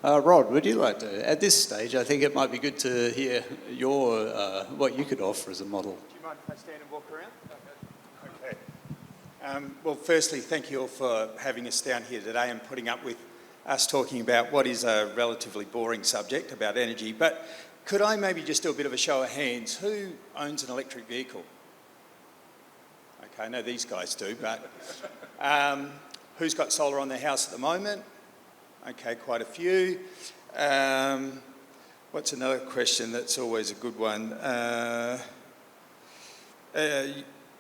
Rod, would you like to, at this stage, I think it might be good to hear your what you could offer as a model. Do you mind if I stand and walk around? Okay. Well, firstly, thank you all for having us down here today and putting up with us talking about what is a relatively boring subject about energy. But could I maybe just do a bit of a show of hands? Who owns an electric vehicle? Okay, I know these guys do, but who's got solar on their house at the moment? Okay, quite a few. What's another question that's always a good one?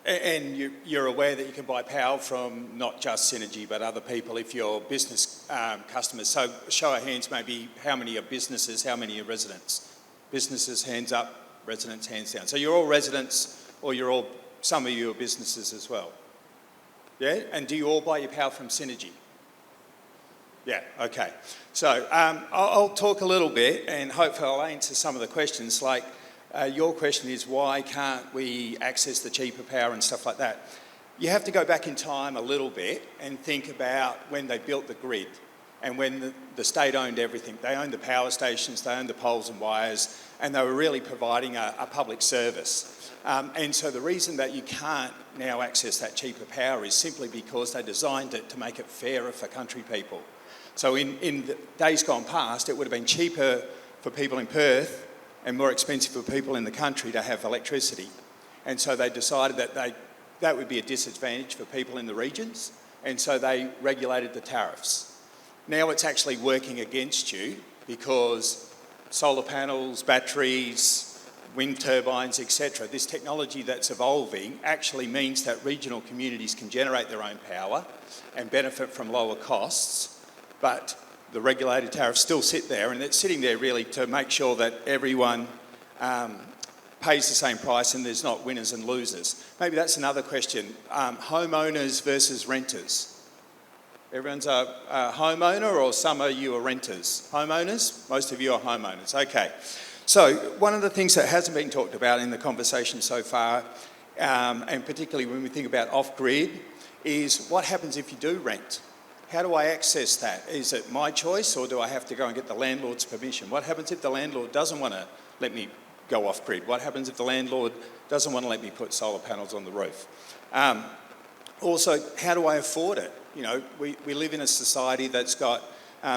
And you're aware that you can buy power from not just Synergy, but other people if you're business customers. So show of hands, maybe how many are businesses, how many are residents? Businesses, hands up, residents, hands down. So you're all residents, or some of you are businesses as well. Yeah? And do you all buy your power from Synergy? Yeah, okay. So I'll talk a little bit, and hopefully I'll answer some of the questions. Like your question is, why can't we access the cheaper power and stuff like that? You have to go back in time a little bit and think about when they built the grid and when the state owned everything. They owned the power stations, they owned the poles and wires, and they were really providing a public service. And so the reason that you can't now access that cheaper power is simply because they designed it to make it fairer for country people. So in the days gone past, it would have been cheaper for people in Perth and more expensive for people in the country to have electricity. And so they decided that that would be a disadvantage for people in the regions, and so they regulated the tariffs. Now it's actually working against you because solar panels, batteries, wind turbines, etc., this technology that's evolving actually means that regional communities can generate their own power and benefit from lower costs, but the regulated tariffs still sit there, and it's sitting there really to make sure that everyone pays the same price and there's not winners and losers. Maybe that's another question. Homeowners versus renters. Everyone's a homeowner, or some of you are renters? Homeowners? Most of you are homeowners. Okay. So one of the things that hasn't been talked about in the conversation so far and particularly when we think about off-grid, is what happens if you do rent? How do I access that? Is it my choice, or do I have to go and get the landlord's permission? What happens if the landlord doesn't want to let me go off-grid? What happens if the landlord doesn't want to let me put solar panels on the roof? Also, how do I afford it? You know, we live in a society that's got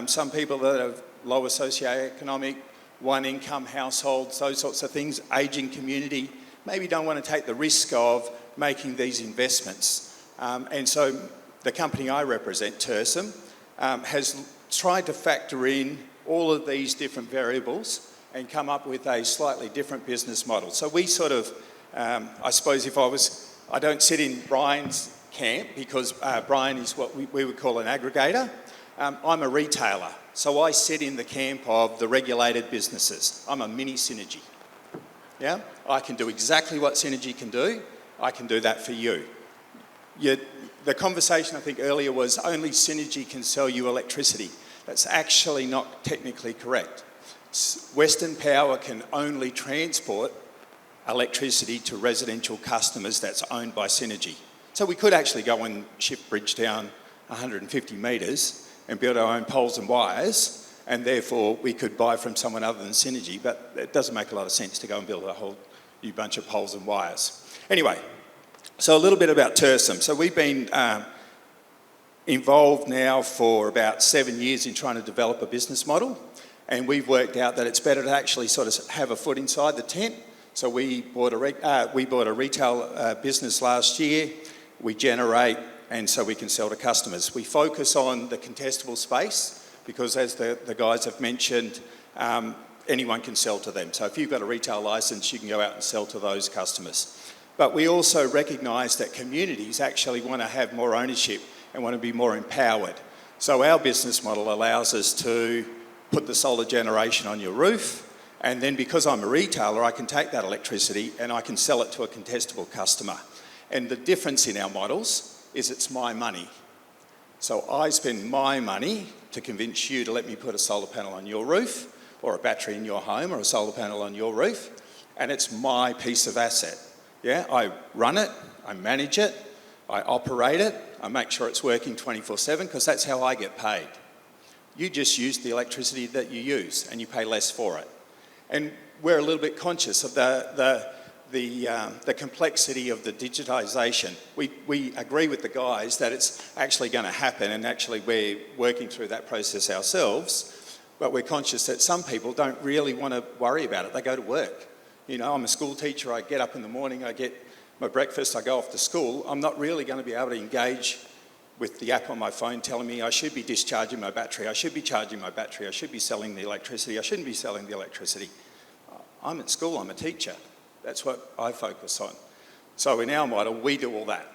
some people that have lower socioeconomic, one-income households, those sorts of things, ageing community, maybe don't want to take the risk of making these investments. And so the company I represent, Tursum, has tried to factor in all of these different variables and come up with a slightly different business model. So we sort of, I suppose I don't sit in Brian's camp because Brian is what we would call an aggregator. I'm a retailer, so I sit in the camp of the regulated businesses. I'm a mini Synergy. Yeah, I can do exactly what Synergy can do. I can do that for you. The conversation I think earlier was only Synergy can sell you electricity. That's actually not technically correct. Western Power can only transport electricity to residential customers that's owned by Synergy. So we could actually go and shift Bridgetown 150 metres and build our own poles and wires, and therefore we could buy from someone other than Synergy, but it doesn't make a lot of sense to go and build a whole new bunch of poles and wires. Anyway, so a little bit about Tursum. So we've been involved now for about 7 years in trying to develop a business model, and we've worked out that it's better to actually sort of have a foot inside the tent. So we bought a retail business last year. We generate, and so we can sell to customers. We focus on the contestable space because, as the guys have mentioned, anyone can sell to them. So if you've got a retail licence, you can go out and sell to those customers. But we also recognise that communities actually want to have more ownership and want to be more empowered. So our business model allows us to put the solar generation on your roof, and then because I'm a retailer, I can take that electricity and I can sell it to a contestable customer. And the difference in our models is it's my money. So I spend my money to convince you to let me put a solar panel on your roof, or a battery in your home, or a solar panel on your roof, and it's my piece of asset. Yeah, I run it, I manage it, I operate it, I make sure it's working 24/7 because that's how I get paid. You just use the electricity that you use and you pay less for it. And we're a little bit conscious of the complexity of the digitisation. We agree with the guys that it's actually going to happen, and actually we're working through that process ourselves, but we're conscious that some people don't really want to worry about it. They go to work. You know, I'm a school teacher, I get up in the morning, I get my breakfast, I go off to school. I'm not really going to be able to engage with the app on my phone telling me I should be discharging my battery, I should be charging my battery, I should be selling the electricity, I shouldn't be selling the electricity. I'm at school, I'm a teacher. That's what I focus on. So in our model, we do all that.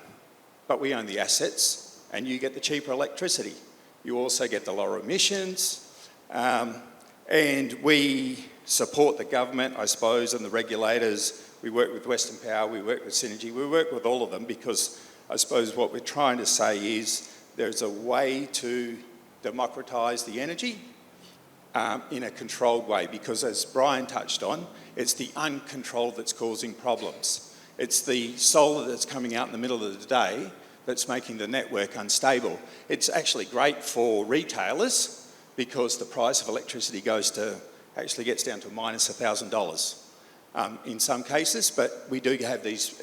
But we own the assets, and you get the cheaper electricity. You also get the lower emissions, and we support the government, I suppose, and the regulators. We work with Western Power, we work with Synergy, we work with all of them because I suppose what we're trying to say is there's a way to democratise the energy in a controlled way, because as Brian touched on, it's the uncontrolled that's causing problems. It's the solar that's coming out in the middle of the day that's making the network unstable. It's actually great for retailers because the price of electricity gets down to minus $1,000 in some cases, but we do have these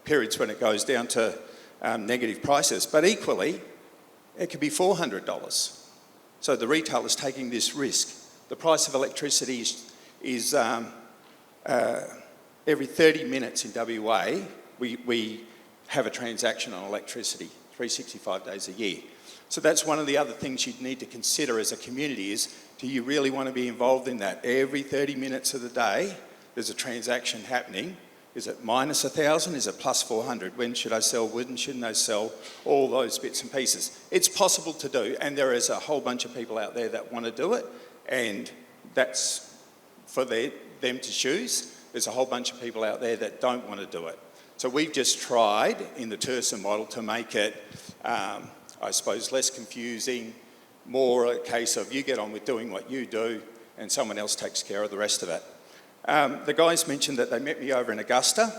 periods when it goes down to negative prices. But equally, it could be $400. So the retailer's taking this risk. The price of electricity is every 30 minutes in WA, we have a transaction on electricity, 365 days a year. So that's one of the other things you'd need to consider as a community is, do you really want to be involved in that? Every 30 minutes of the day, there's a transaction happening. Is it minus 1,000? Is it plus 400? When should I sell wood and shouldn't I sell all those bits and pieces? It's possible to do, and there is a whole bunch of people out there that want to do it, and that's for them to choose. There's a whole bunch of people out there that don't want to do it. So we've just tried in the Tursum model to make it, I suppose, less confusing, more a case of you get on with doing what you do and someone else takes care of the rest of it. The guys mentioned that they met me over in Augusta.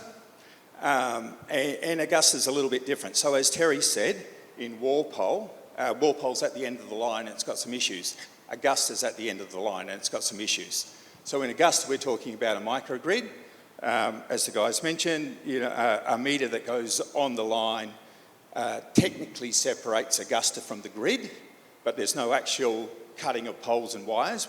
And Augusta's a little bit different. So as Terry said, in Walpole's at the end of the line and it's got some issues. Augusta's at the end of the line and it's got some issues. So in Augusta, we're talking about a microgrid. As the guys mentioned, a meter that goes on the line technically separates Augusta from the grid, but there's no actual cutting of poles and wires.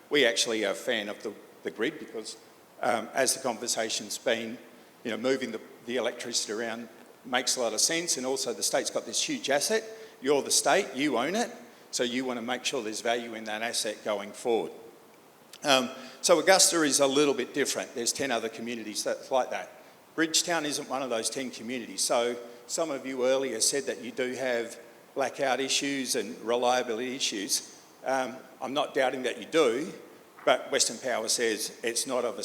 We actually are a fan of the grid because as the conversation's been, moving the electricity around makes a lot of sense, and also the state's got this huge asset. You're the state, you own it, so you want to make sure there's value in that asset going forward. So Augusta is a little bit different. There's 10 other communities that's like that. Bridgetown isn't one of those 10 communities. So some of you earlier said that you do have blackout issues and reliability issues. I'm not doubting that you do, but Western Power says it's not of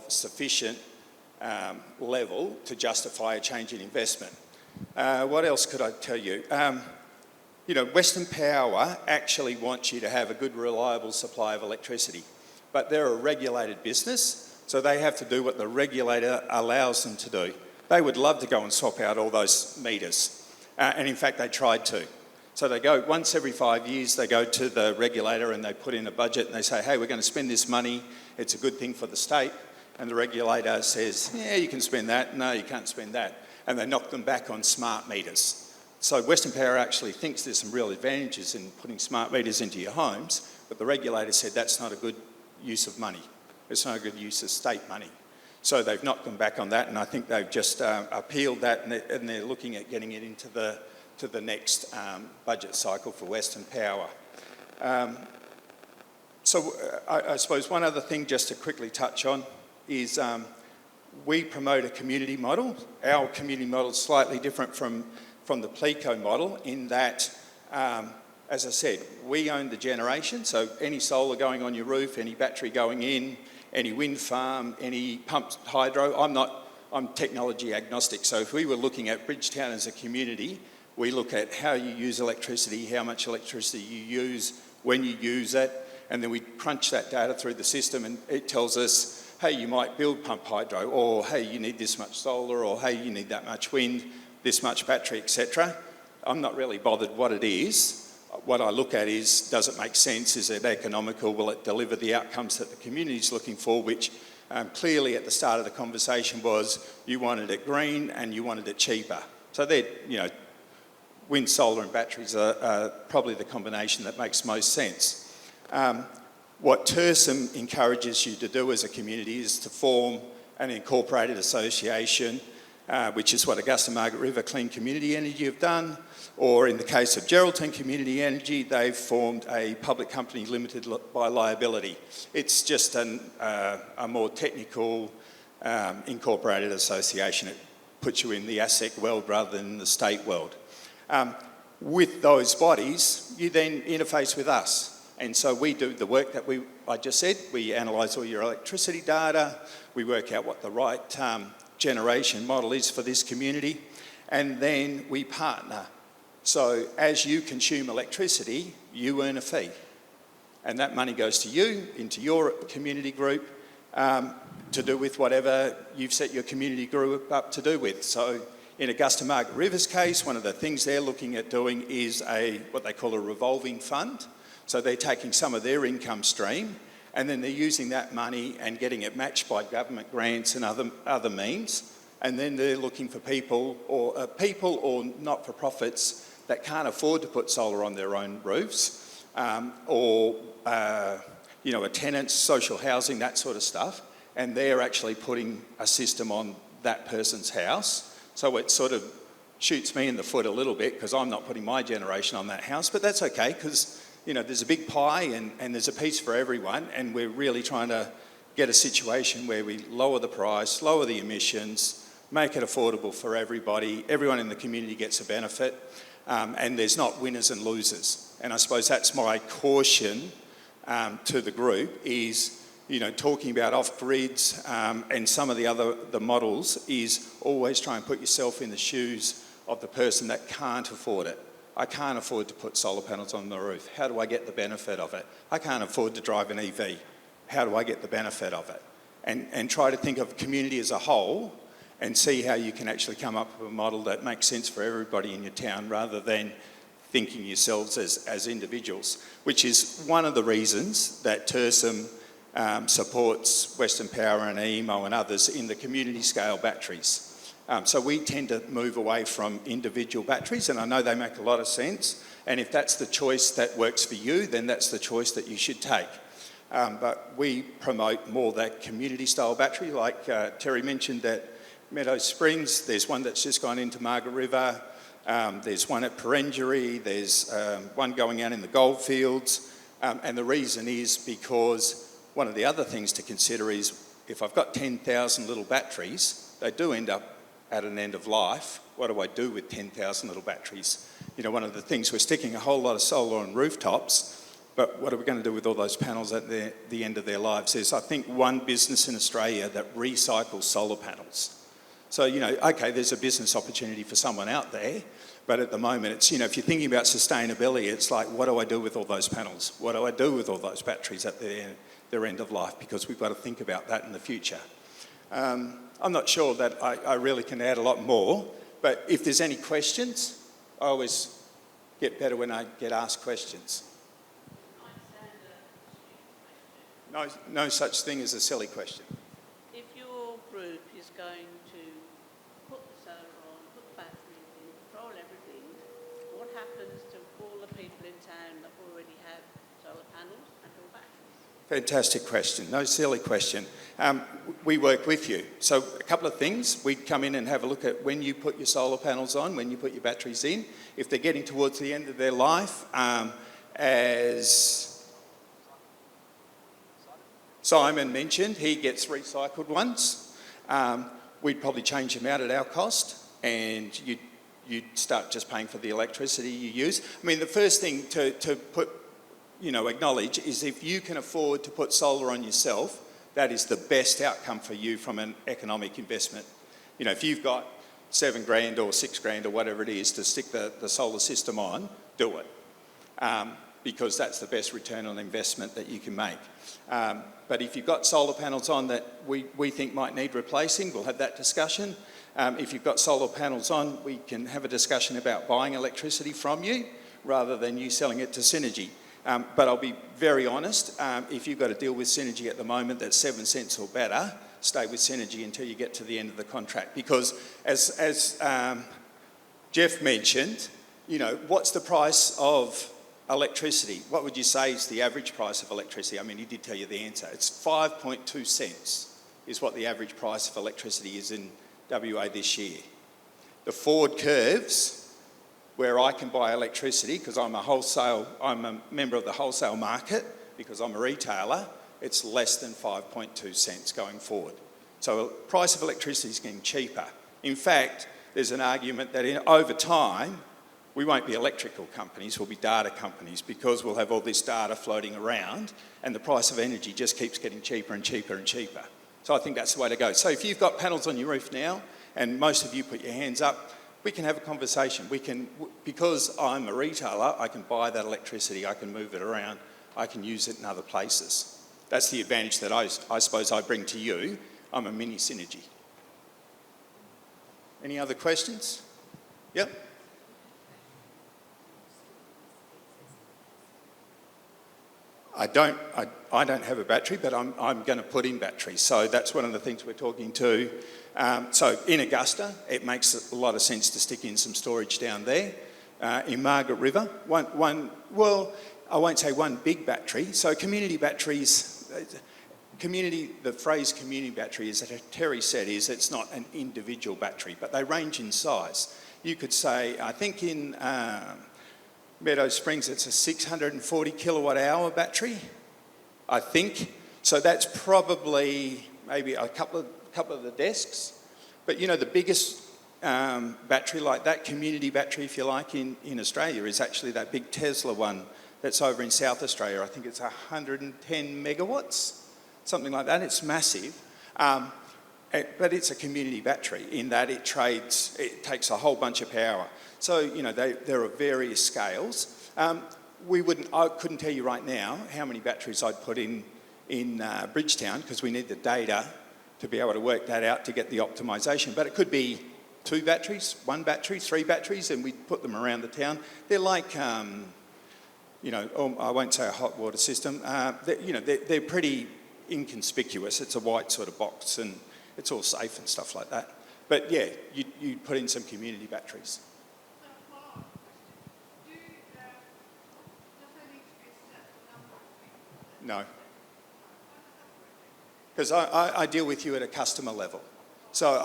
sufficient level to justify a change in investment. What else could I tell you? Western Power actually wants you to have a good, reliable supply of electricity, but they're a regulated business, so they have to do what the regulator allows them to do. They would love to go and swap out all those meters, and in fact, they tried to. So they go, once every 5 years, they go to the regulator and they put in a budget and they say, hey, we're going to spend this money, it's a good thing for the state, and the regulator says, yeah, you can spend that, no, you can't spend that, and they knock them back on smart meters. So Western Power actually thinks there's some real advantages in putting smart meters into your homes, but the regulator said that's not a good use of money. It's not a good use of state money. So they've knocked them back on that, and I think they've just appealed that, and they're looking at getting it into the next budget cycle for Western Power. I suppose one other thing just to quickly touch on is we promote a community model. Our community model is slightly different from the Pleco model in that, as I said, we own the generation, so any solar going on your roof, any battery going in, any wind farm, any pumped hydro, I'm technology agnostic, so if we were looking at Bridgetown as a community, we look at how you use electricity, how much electricity you use, when you use it, and then we crunch that data through the system and it tells us, hey, you might build pump hydro, or hey, you need this much solar, or hey, you need that much wind, this much battery, etc. I'm not really bothered what it is. What I look at is, does it make sense? Is it economical? Will it deliver the outcomes that the community is looking for, which clearly at the start of the conversation was you wanted it green and you wanted it cheaper. So they're, wind, solar and batteries are probably the combination that makes most sense. What TERSM encourages you to do as a community is to form an incorporated association, which is what Augusta Margaret River Clean Community Energy have done, or in the case of Geraldton Community Energy, they've formed a public company limited by liability. It's just a more technical incorporated association. It puts you in the ASIC world rather than the state world. With those bodies, you then interface with us. And so we do the work that I just said. We analyse all your electricity data. We work out what the right generation model is for this community. And then we partner. So as you consume electricity, you earn a fee. And that money goes to you, into your community group, to do with whatever you've set your community group up to do with. So in Augusta Margaret River's case, one of the things they're looking at doing is what they call a revolving fund. So they're taking some of their income stream and then they're using that money and getting it matched by government grants and other means. And then they're looking for people or not-for-profits that can't afford to put solar on their own roofs, or tenants, social housing, that sort of stuff. And they're actually putting a system on that person's house. So it sort of shoots me in the foot a little bit because I'm not putting my generation on that house, but that's okay because there's a big pie and there's a piece for everyone, and we're really trying to get a situation where we lower the price, lower the emissions, make it affordable for everybody, everyone in the community gets a benefit, and there's not winners and losers. And I suppose that's my caution to the group is, talking about off-grids and some of the models is always try and put yourself in the shoes of the person that can't afford it. I can't afford to put solar panels on the roof. How do I get the benefit of it? I can't afford to drive an EV. How do I get the benefit of it? And try to think of the community as a whole and see how you can actually come up with a model that makes sense for everybody in your town rather than thinking yourselves as individuals, which is one of the reasons that TERSM supports Western Power and EMO and others in the community scale batteries. So we tend to move away from individual batteries, and I know they make a lot of sense, and if that's the choice that works for you, then that's the choice that you should take. But we promote more that community style battery, like Terry mentioned at Meadow Springs. There's one that's just gone into Margaret River. There's one at Perengery. There's one going out in the goldfields. And the reason is because one of the other things to consider is if I've got 10,000 little batteries, they do end up at an end of life. What do I do with 10,000 little batteries? You know, one of the things, we're sticking a whole lot of solar on rooftops, but what are we going to do with all those panels at the end of their lives? There's, I think, one business in Australia that recycles solar panels. So, you know, okay, there's a business opportunity for someone out there, but at the moment, it's, you know, if you're thinking about sustainability, it's like, what do I do with all those panels? What do I do with all those batteries at their end of life? Because we've got to think about that in the future. I'm not sure that I really can add a lot more, but if there's any questions, I always get better when I get asked questions. No such thing as a silly question. If your group is going to put the solar on, put the batteries in, control everything, what happens to all the people in town that already have solar panels and or batteries? Fantastic question. No silly question. We work with you. So a couple of things. We'd come in and have a look at when you put your solar panels on, when you put your batteries in. If they're getting towards the end of their life, as Simon mentioned, he gets recycled ones. We'd probably change them out at our cost, and you'd start just paying for the electricity you use. I mean, the first thing to put, acknowledge is if you can afford to put solar on yourself, that is the best outcome for you from an economic investment. You know, if you've got $7,000 or $6,000 or whatever it is to stick the solar system on, do it. Because that's the best return on investment that you can make. But if you've got solar panels on that we think might need replacing, we'll have that discussion. If you've got solar panels on, we can have a discussion about buying electricity from you rather than you selling it to Synergy. But I'll be very honest, if you've got to deal with Synergy at the moment that's 7 cents or better, stay with Synergy until you get to the end of the contract. Because as Jeff mentioned, what's the price of electricity? What would you say is the average price of electricity? I mean, he did tell you the answer. It's 5.2 cents is what the average price of electricity is in WA this year. The forward curves, where I can buy electricity, because I'm a member of the wholesale market, because I'm a retailer, it's less than 5.2 cents going forward. So the price of electricity is getting cheaper. In fact, there's an argument that over time, we won't be electrical companies, we'll be data companies, because we'll have all this data floating around and the price of energy just keeps getting cheaper and cheaper and cheaper. So I think that's the way to go. So if you've got panels on your roof now, and most of you put your hands up, we can have a conversation. Because I'm a retailer, I can buy that electricity, I can move it around, I can use it in other places. That's the advantage that I suppose I bring to you. I'm a mini Synergy. Any other questions? Yep. I don't have a battery, but I'm going to put in batteries. So that's one of the things we're talking to. So in Augusta, it makes a lot of sense to stick in some storage down there. In Margaret River, I won't say one big battery. So community batteries, the phrase community battery is, as Terry said, is it's not an individual battery, but they range in size. You could say, I think in Meadow Springs, it's a 640 kilowatt hour battery, I think. So that's probably maybe a couple of the desks. But the biggest battery like that, community battery if you like, in Australia is actually that big Tesla one that's over in South Australia. I think it's 110 megawatts, something like that. It's massive. But it's a community battery in that it takes a whole bunch of power. So, there are various scales. I couldn't tell you right now how many batteries I'd put in Bridgetown because we need the data to be able to work that out to get the optimisation. But it could be 2 batteries, 1 battery, 3 batteries, and we put them around the town. They're like, you know, I won't say a hot water system. They're pretty inconspicuous. It's a white sort of box, and it's all safe and stuff like that. But yeah, you put in some community batteries. No. Because I deal with you at a customer level. So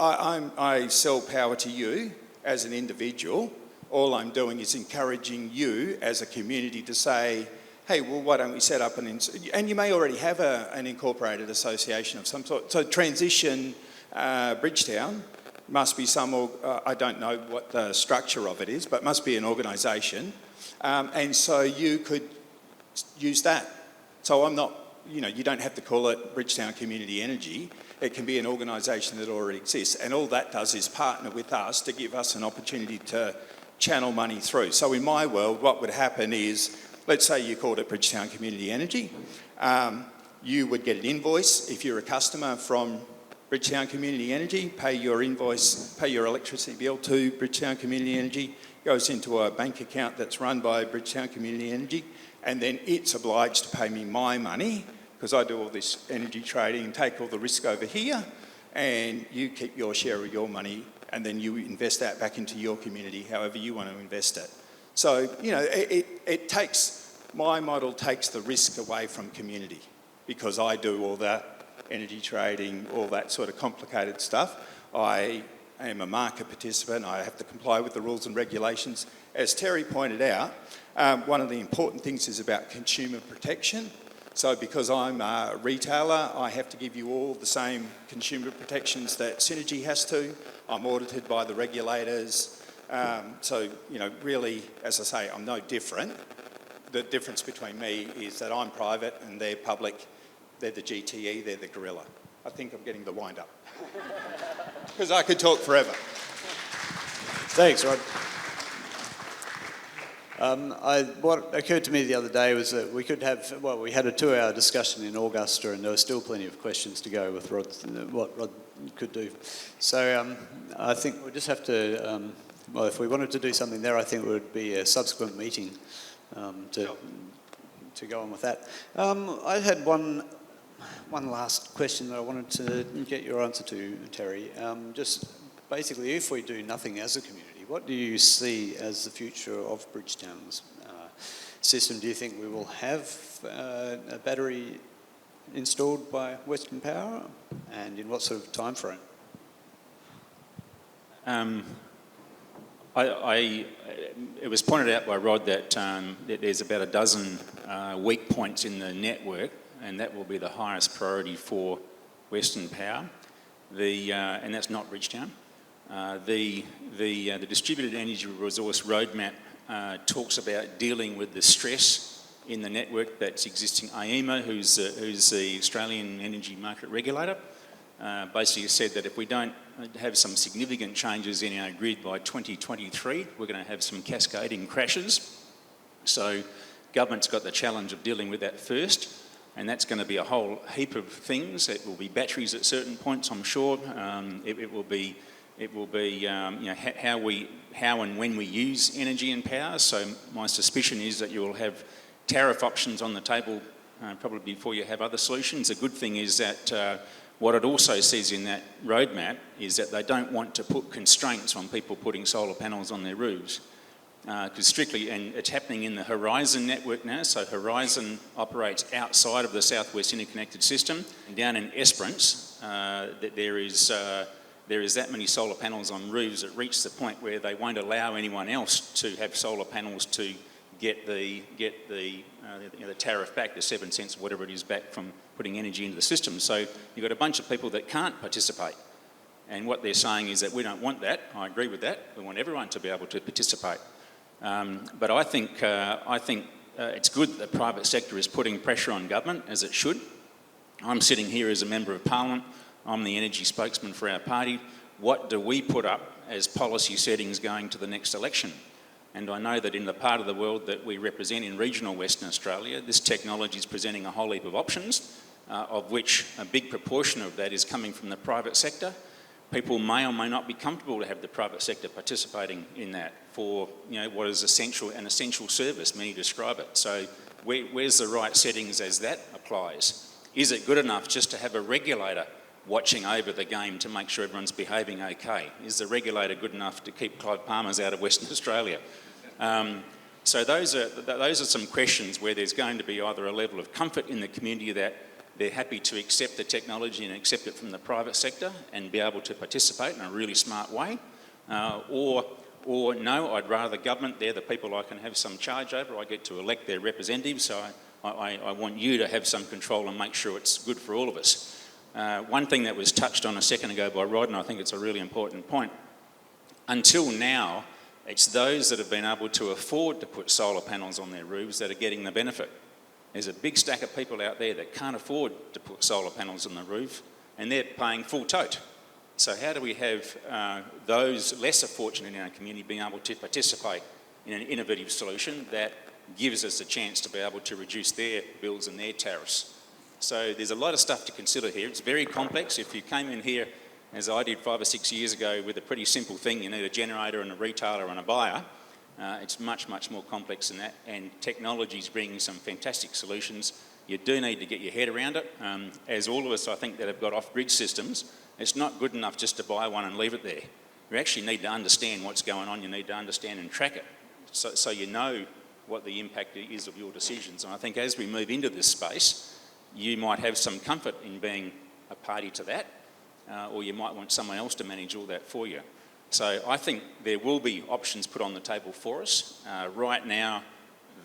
I sell power to you as an individual. All I'm doing is encouraging you as a community to say, hey, well, why don't we set up and you may already have an incorporated association of some sort. So Transition Bridgetown must be I don't know what the structure of it is, but must be an organisation. And so you could use that. So I'm not, you know, you don't have to call it Bridgetown Community Energy. It can be an organisation that already exists. And all that does is partner with us to give us an opportunity to channel money through. So in my world, what would happen is, let's say you called it Bridgetown Community Energy. You would get an invoice if you're a customer from Bridgetown Community Energy, pay your invoice, pay your electricity bill to Bridgetown Community Energy, goes into a bank account that's run by Bridgetown Community Energy, and then it's obliged to pay me my money because I do all this energy trading and take all the risk over here, and you keep your share of your money, and then you invest that back into your community however you want to invest it. So, you know, my model takes the risk away from community because I do all that energy trading, all that sort of complicated stuff. I am a market participant. I have to comply with the rules and regulations. As Terry pointed out, one of the important things is about consumer protection. So because I'm a retailer, I have to give you all the same consumer protections that Synergy has to. I'm audited by the regulators. So, you know, really, as I say, I'm no different. The difference between me is that I'm private and they're public. They're the GTE, they're the gorilla. I think I'm getting the wind up. Because I could talk forever. Thanks, Rod. What occurred to me the other day was that we could have, we had a 2-hour discussion in Augusta and there were still plenty of questions to go with what Rod could do. So I think we just have to, if we wanted to do something there, I think it would be a subsequent meeting to go on with that. I had one last question that I wanted to get your answer to, Terry. Just basically, if we do nothing as a community, what do you see as the future of Bridgetown's system? Do you think we will have a battery installed by Western Power, and in what sort of time frame? It was pointed out by Rod that there's about a dozen weak points in the network, and that will be the highest priority for Western Power. And that's not Bridgetown. The Distributed Energy Resource Roadmap talks about dealing with the stress in the network that's existing. AEMA, who's the Australian Energy Market Regulator, basically said that if we don't have some significant changes in our grid by 2023, we're going to have some cascading crashes. So government's got the challenge of dealing with that first, and that's going to be a whole heap of things. It will be batteries at certain points, I'm sure. It will be how and when we use energy and power. So my suspicion is that you will have tariff options on the table probably before you have other solutions. The good thing is that what it also says in that roadmap is that they don't want to put constraints on people putting solar panels on their roofs. Because strictly, and it's happening in the Horizon network now, so Horizon operates outside of the Southwest Interconnected System. And down in Esperance, there is that many solar panels on roofs that reach the point where they won't allow anyone else to have solar panels to get the tariff back, the 7 cents or whatever it is back from putting energy into the system. So you've got a bunch of people that can't participate. And what they're saying is that we don't want that. I agree with that. We want everyone to be able to participate. But I think it's good that the private sector is putting pressure on government, as it should. I'm sitting here as a Member of Parliament. I'm the energy spokesman for our party. What do we put up as policy settings going to the next election? And I know that in the part of the world that we represent in regional Western Australia, this technology is presenting a whole heap of options. of which a big proportion of that is coming from the private sector. People may or may not be comfortable to have the private sector participating in that for what is an essential service, many describe it. So where's the right settings as that applies? Is it good enough just to have a regulator watching over the game to make sure everyone's behaving okay? Is the regulator good enough to keep Clive Palmers out of Western Australia? So those are some questions where there's going to be either a level of comfort in the community that they're happy to accept the technology and accept it from the private sector and be able to participate in a really smart way, or no, I'd rather government, they're the people I can have some charge over, I get to elect their representatives, so I want you to have some control and make sure it's good for all of us. One thing that was touched on a second ago by Rod, and I think it's a really important point, until now, it's those that have been able to afford to put solar panels on their roofs that are getting the benefit. There's a big stack of people out there that can't afford to put solar panels on the roof and they're paying full tote. So how do we have those lesser fortunate in our community being able to participate in an innovative solution that gives us a chance to be able to reduce their bills and their tariffs? So there's a lot of stuff to consider here. It's very complex. If you came in here, as I did 5 or 6 years ago, with a pretty simple thing, you need a generator and a retailer and a buyer, it's much, much more complex than that, and technology's bringing some fantastic solutions. You do need to get your head around it. As all of us, I think, that have got off-grid systems, it's not good enough just to buy one and leave it there. You actually need to understand what's going on. You need to understand and track it so you know what the impact is of your decisions. And I think as we move into this space, you might have some comfort in being a party to that, or you might want someone else to manage all that for you. So I think there will be options put on the table for us. Right now,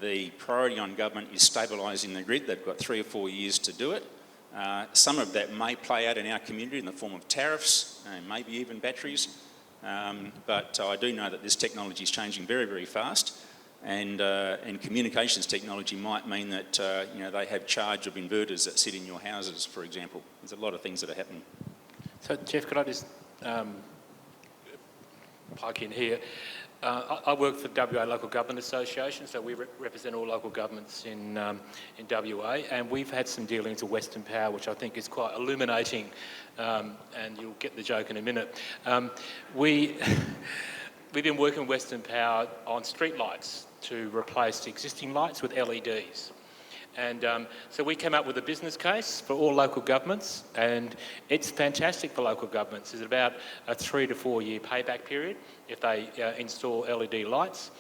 the priority on government is stabilising the grid. They've got 3 or 4 years to do it. Some of that may play out in our community in the form of tariffs, and maybe even batteries. But I do know that this technology is changing very, very fast. And communications technology might mean that they have charge of inverters that sit in your houses, for example. There's a lot of things that are happening. So, Jeff, could I just plug in here? I work for WA Local Government Association, so we represent all local governments in WA, and we've had some dealings with Western Power, which I think is quite illuminating, and you'll get the joke in a minute. We've been working with Western Power on street lights to replace existing lights with LEDs. And so we came up with a business case for all local governments, and it's fantastic for local governments. It's about a 3 to 4 year payback period if they install LED lights.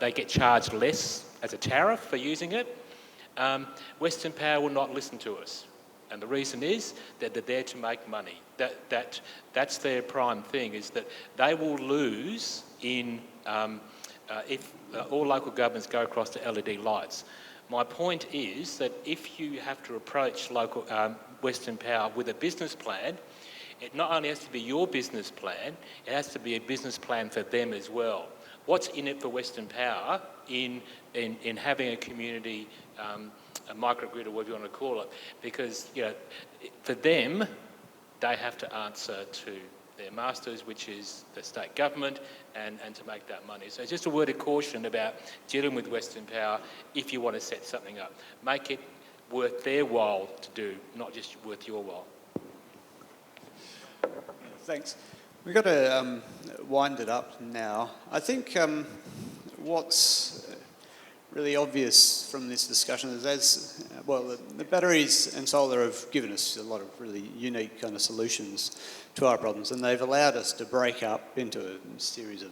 They get charged less as a tariff for using it. Western Power will not listen to us. And the reason is that they're there to make money. That's their prime thing, is that they will lose in if all local governments go across to LED lights. My point is that if you have to approach local Western Power with a business plan, it not only has to be your business plan, it has to be a business plan for them as well. What's in it for Western Power in having a community a microgrid, or whatever you want to call it? Because for them, they have to answer to their masters, which is the state government, and to make that money. So just a word of caution about dealing with Western Power if you want to set something up. Make it worth their while to do, not just worth your while. Thanks. We've got to wind it up now. I think what's really obvious from this discussion is the batteries and solar have given us a lot of really unique kind of solutions to our problems, and they've allowed us to break up into a series of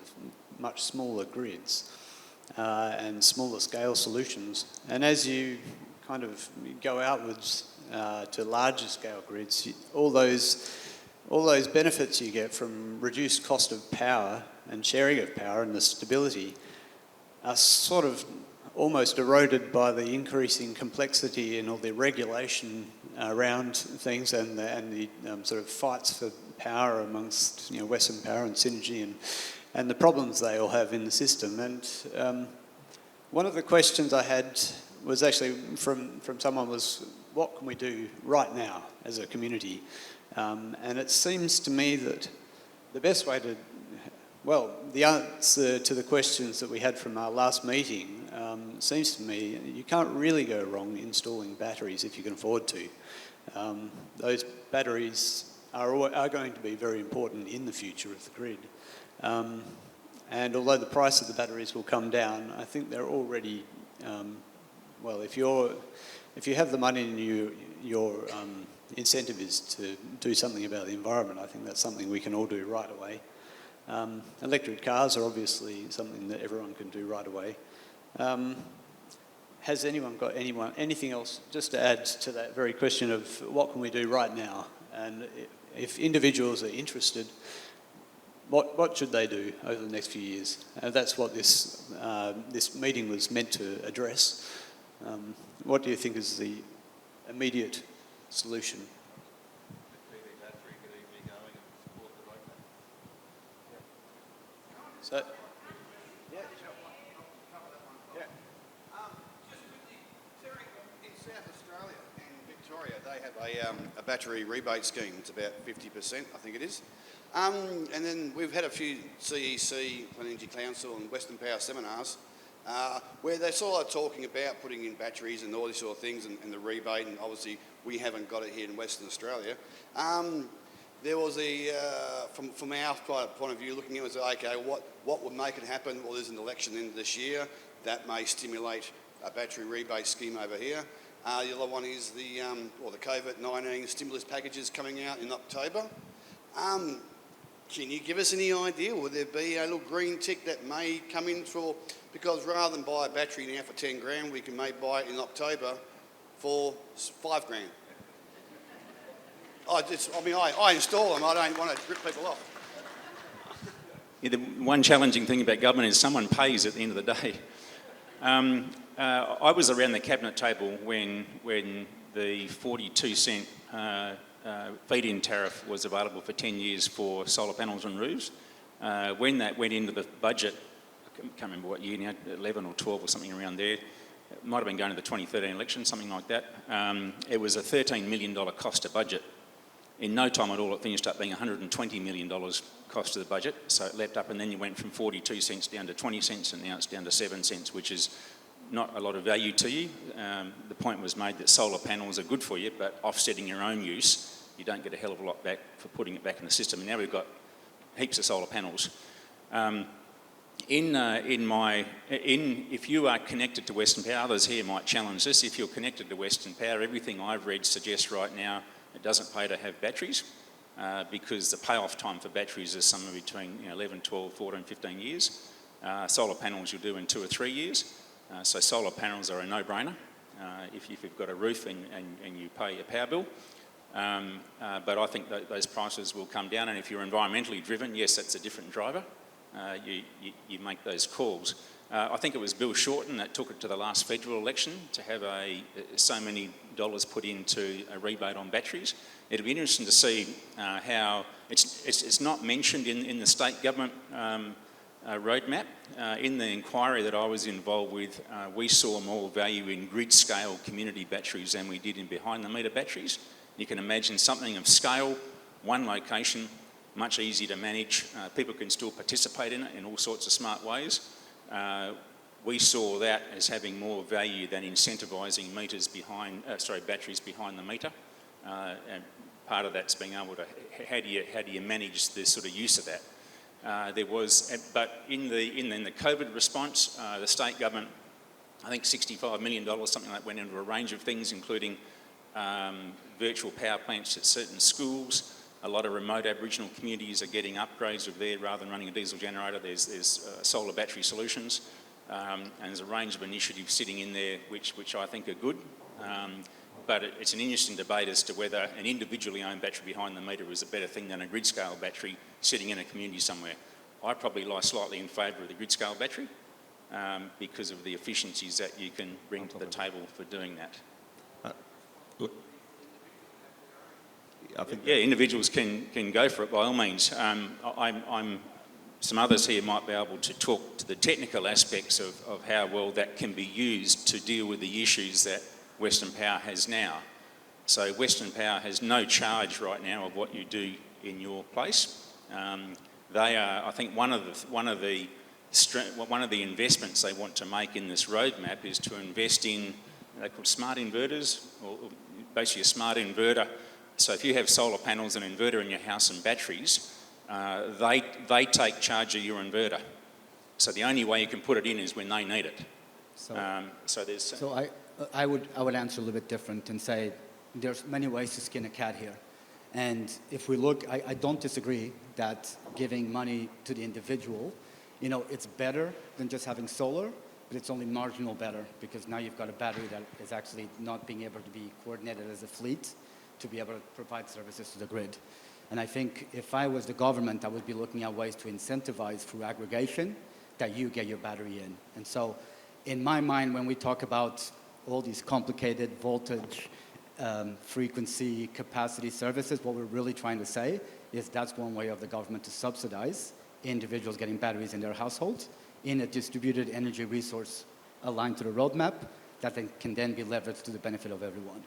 much smaller grids and smaller scale solutions. And as you kind of go outwards to larger scale grids, all those benefits you get from reduced cost of power and sharing of power and the stability are sort of almost eroded by the increasing complexity and all the regulation around things and the sort of fights for power amongst Western Power and Synergy and the problems they all have in the system. And one of the questions I had was actually from someone was, what can we do right now as a community? And it seems to me that the best way to, the answer to the questions that we had from our last meeting seems to me you can't really go wrong installing batteries if you can afford to. Those batteries are going to be very important in the future of the grid. And although the price of the batteries will come down, I think they're already, well, if you have the money and your incentive is to do something about the environment, I think that's something we can all do right away. Electric cars are obviously something that everyone can do right away. Has anyone got anything else just to add to that very question of what can we do right now? And if individuals are interested, what should they do over the next few years? That's what this meeting was meant to address. What do you think is the immediate solution? So, yeah, in South Australia and Victoria, they have a battery rebate scheme. It's about 50%, I think it is. And then we've had a few CEC, Clean Energy Council and Western Power seminars where they're sort of talking about putting in batteries and all these sort of things and the rebate, and obviously we haven't got it here in Western Australia. There was from our point of view, looking at it, okay, what would make it happen? Well, there's an election end of this year. That may stimulate a battery rebate scheme over here. The other one is the COVID-19 stimulus packages coming out in October. Can you give us any idea? Will there be a little green tick that may come in because rather than buy a battery now for 10 grand, we can maybe buy it in October for 5 grand. I install them. I don't want to rip people off. Yeah, the one challenging thing about government is someone pays at the end of the day. I was around the cabinet table when the 42-cent feed-in tariff was available for 10 years for solar panels on roofs. When that went into the budget, I can't remember what year now, 11 or 12 or something around there. It might have been going to the 2013 election, something like that. It was a $13 million cost to budget. In no time at all, it finished up being $120 million cost to the budget. So it leapt up, and then you went from 42 cents down to 20 cents, and now it's down to 7 cents, which is not a lot of value to you. The point was made that solar panels are good for you, but offsetting your own use, you don't get a hell of a lot back for putting it back in the system. And now we've got heaps of solar panels. If you are connected to Western Power, others here might challenge this. If you're connected to Western Power, everything I've read suggests right now it doesn't pay to have batteries because the payoff time for batteries is somewhere between 11, 12, 14, 15 years. Solar panels you'll do in 2 or 3 years. So solar panels are a no-brainer if you've got a roof and you pay a power bill. But I think that those prices will come down, and if you're environmentally driven, yes, that's a different driver. You make those calls. I think it was Bill Shorten that took it to the last federal election to have so many dollars put into a rebate on batteries. It'll be interesting to see how it's not mentioned in the state government roadmap. In the inquiry that I was involved with, we saw more value in grid scale community batteries than we did in behind the meter batteries. You can imagine something of scale, one location, much easier to manage. People can still participate in it in all sorts of smart ways. We saw that as having more value than incentivising batteries behind the meter. And part of that's being able to, how do you manage the sort of use of that? But in the COVID response, the state government, I think $65 million, something like that, went into a range of things, including virtual power plants at certain schools. A lot of remote Aboriginal communities are getting upgrades of there rather than running a diesel generator. There's solar battery solutions, and there's a range of initiatives sitting in there which I think are good. But it's an interesting debate as to whether an individually owned battery behind the meter is a better thing than a grid scale battery sitting in a community somewhere. I probably lie slightly in favour of the grid scale battery because of the efficiencies that you can bring to the table for doing that. I think yeah, individuals can go for it by all means. Some others here might be able to talk to the technical aspects of how well that can be used to deal with the issues that Western Power has now. So Western Power has no charge right now of what you do in your place. They are, I think, one of the investments they want to make in this roadmap is to invest in, they're called smart inverters, or basically a smart inverter. So if you have solar panels, an inverter in your house and batteries, they take charge of your inverter. So the only way you can put it in is when they need it. So I would answer a little bit different and say there's many ways to skin a cat here. And if we look, I don't disagree that giving money to the individual, it's better than just having solar, but it's only marginal better because now you've got a battery that is actually not being able to be coordinated as a fleet to be able to provide services to the grid. And I think if I was the government, I would be looking at ways to incentivize through aggregation that you get your battery in. And so in my mind, when we talk about all these complicated voltage, frequency, capacity services, what we're really trying to say is that's one way of the government to subsidize individuals getting batteries in their households in a distributed energy resource aligned to the roadmap that can then be leveraged to the benefit of everyone.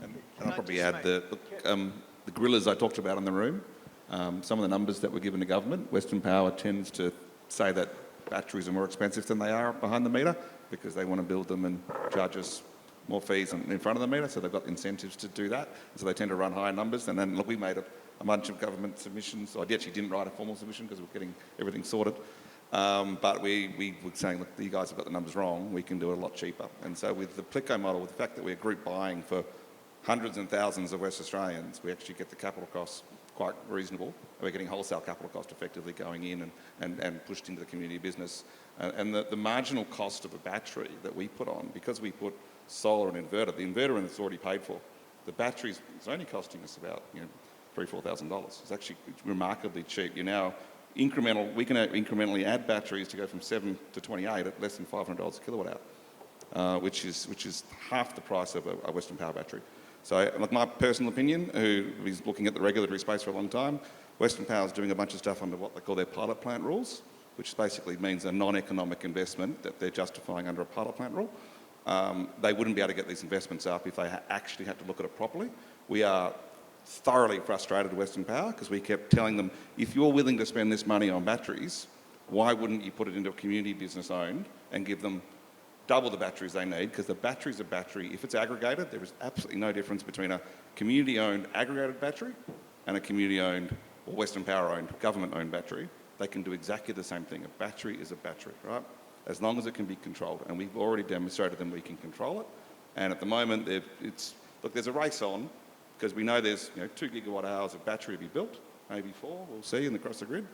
And I'll probably add the gorillas I talked about in the room, some of the numbers that were given to government, Western Power tends to say that batteries are more expensive than they are behind the meter because they want to build them and charge us more fees in front of the meter, so they've got incentives to do that. So they tend to run higher numbers. And then, look, we made a bunch of government submissions. I actually didn't write a formal submission because we're getting everything sorted. But we were saying, look, you guys have got the numbers wrong. We can do it a lot cheaper. And so with the Plico model, with the fact that we're group buying for hundreds and thousands of West Australians, we actually get the capital costs quite reasonable. We're getting wholesale capital cost effectively going in and pushed into the community business. And the marginal cost of a battery that we put on, because we put solar and inverter, the inverter is already paid for. The batteries, it's only costing us about $3,000-4,000. It's actually remarkably cheap. We can incrementally add batteries to go from 7 to 28 at less than $500 a kilowatt hour, which is half the price of a Western Power battery. So, like my personal opinion, who is looking at the regulatory space for a long time, Western Power is doing a bunch of stuff under what they call their pilot plant rules, which basically means a non-economic investment that they're justifying under a pilot plant rule. They wouldn't be able to get these investments up if they actually had to look at it properly. We are thoroughly frustrated at Western Power because we kept telling them, if you're willing to spend this money on batteries, why wouldn't you put it into a community business owned and give them double the batteries they need? Because the battery's a battery. If it's aggregated, there is absolutely no difference between a community-owned aggregated battery and a community-owned or Western Power-owned, government-owned battery. They can do exactly the same thing. A battery is a battery, right? As long as it can be controlled. And we've already demonstrated that we can control it. And at the moment, there's a race on because we know there's 2 gigawatt hours of battery to be built, maybe 4, we'll see across the grid.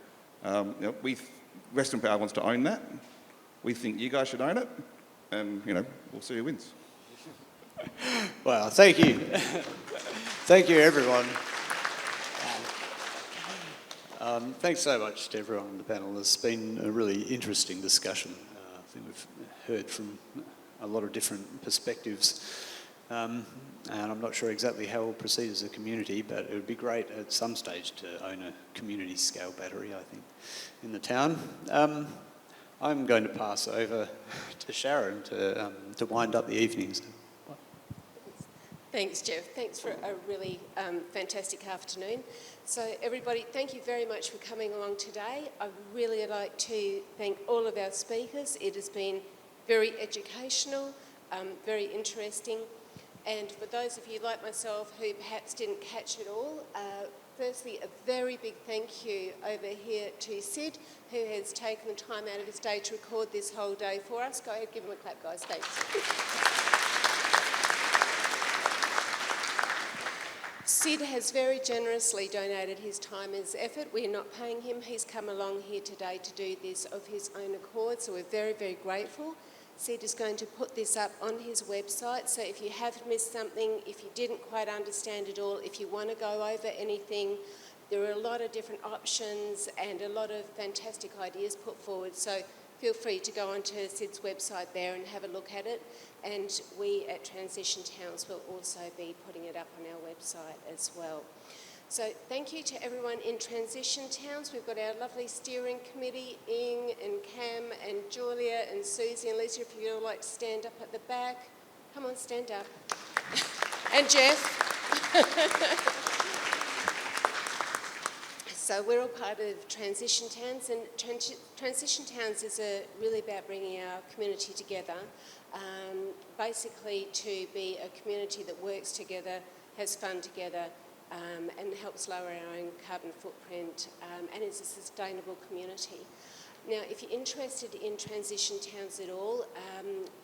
Western Power wants to own that. We think you guys should own it. And, we'll see who wins. Well, thank you. Thank you, everyone. Thanks so much to everyone on the panel. It's been a really interesting discussion. I think we've heard from a lot of different perspectives. And I'm not sure exactly how we'll proceed as a community, but it would be great at some stage to own a community scale battery, I think, in the town. I'm going to pass over to Sharon to wind up the evenings. Thanks, Jeff. Thanks for a really fantastic afternoon. So everybody, thank you very much for coming along today. I'd really like to thank all of our speakers. It has been very educational, very interesting. And for those of you like myself who perhaps didn't catch it all, firstly, a very big thank you over here to Sid, who has taken the time out of his day to record this whole day for us. Go ahead, give him a clap, guys. Thanks. Sid has very generously donated his time and his effort. We're not paying him. He's come along here today to do this of his own accord, so we're very, very grateful. Sid is going to put this up on his website, so if you have missed something, if you didn't quite understand it all, if you want to go over anything, there are a lot of different options and a lot of fantastic ideas put forward, so feel free to go onto Sid's website there and have a look at it. And we at Transition Towns will also be putting it up on our website as well. So thank you to everyone in Transition Towns. We've got our lovely steering committee, Ing and Cam and Julia and Susie and Lisa, if you'd all like to stand up at the back. Come on, stand up. And Jeff. So we're all part of Transition Towns, and Transition Towns is really about bringing our community together. basically to be a community that works together, has fun together, and helps lower our own carbon footprint, and is a sustainable community. Now, if you're interested in transition towns at all,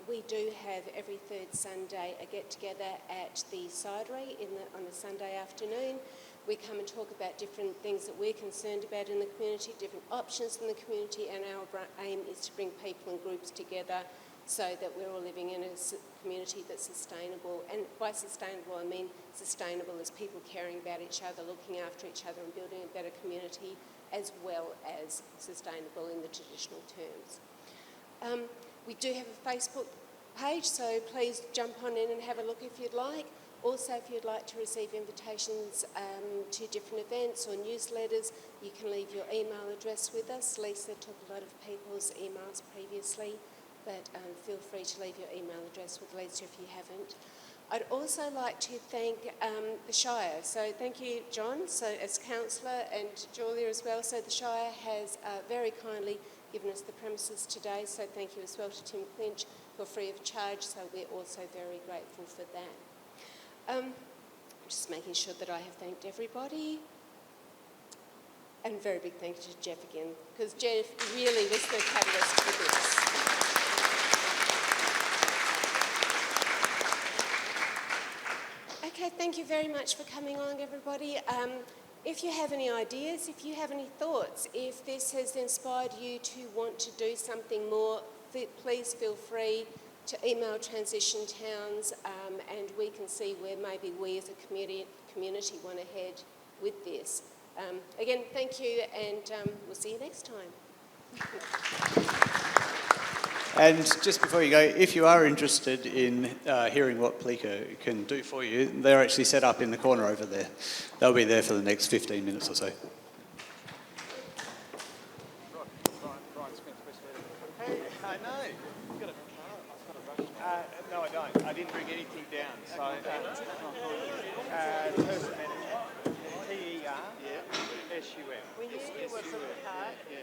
we do have every third Sunday a get-together at the Cidery on a Sunday afternoon. We come and talk about different things that we're concerned about in the community, different options in the community, and our aim is to bring people and groups together so that we're all living in a community that's sustainable. And by sustainable, I mean sustainable as people caring about each other, looking after each other and building a better community, as well as sustainable in the traditional terms. We do have a Facebook page, so please jump on in and have a look if you'd like. Also, if you'd like to receive invitations to different events or newsletters, you can leave your email address with us. Lisa took a lot of people's emails previously, but feel free to leave your email address with Lisa if you haven't. I'd also like to thank the Shire. So thank you, John, so as councillor, and Julia as well. So the Shire has very kindly given us the premises today, so thank you as well to Tim Clinch for free of charge, so we're also very grateful for that. Just making sure that I have thanked everybody. And a very big thank you to Jeff again, because Jeff really was the catalyst for this. Okay, thank you very much for coming along, everybody. If you have any ideas, if you have any thoughts, if this has inspired you to want to do something more, please feel free to email Transition Towns, and we can see where maybe we as a community want to head with this. Again, thank you, and we'll see you next time. And just before you go, if you are interested in hearing what Plica can do for you, they're actually set up in the corner over there. They'll be there for the next 15 minutes or so. Hey, I know. You've got a car. I've got a rush. No, I don't. I didn't bring anything down. So, person manager, TER, SUM. We knew you were from the park. Yeah.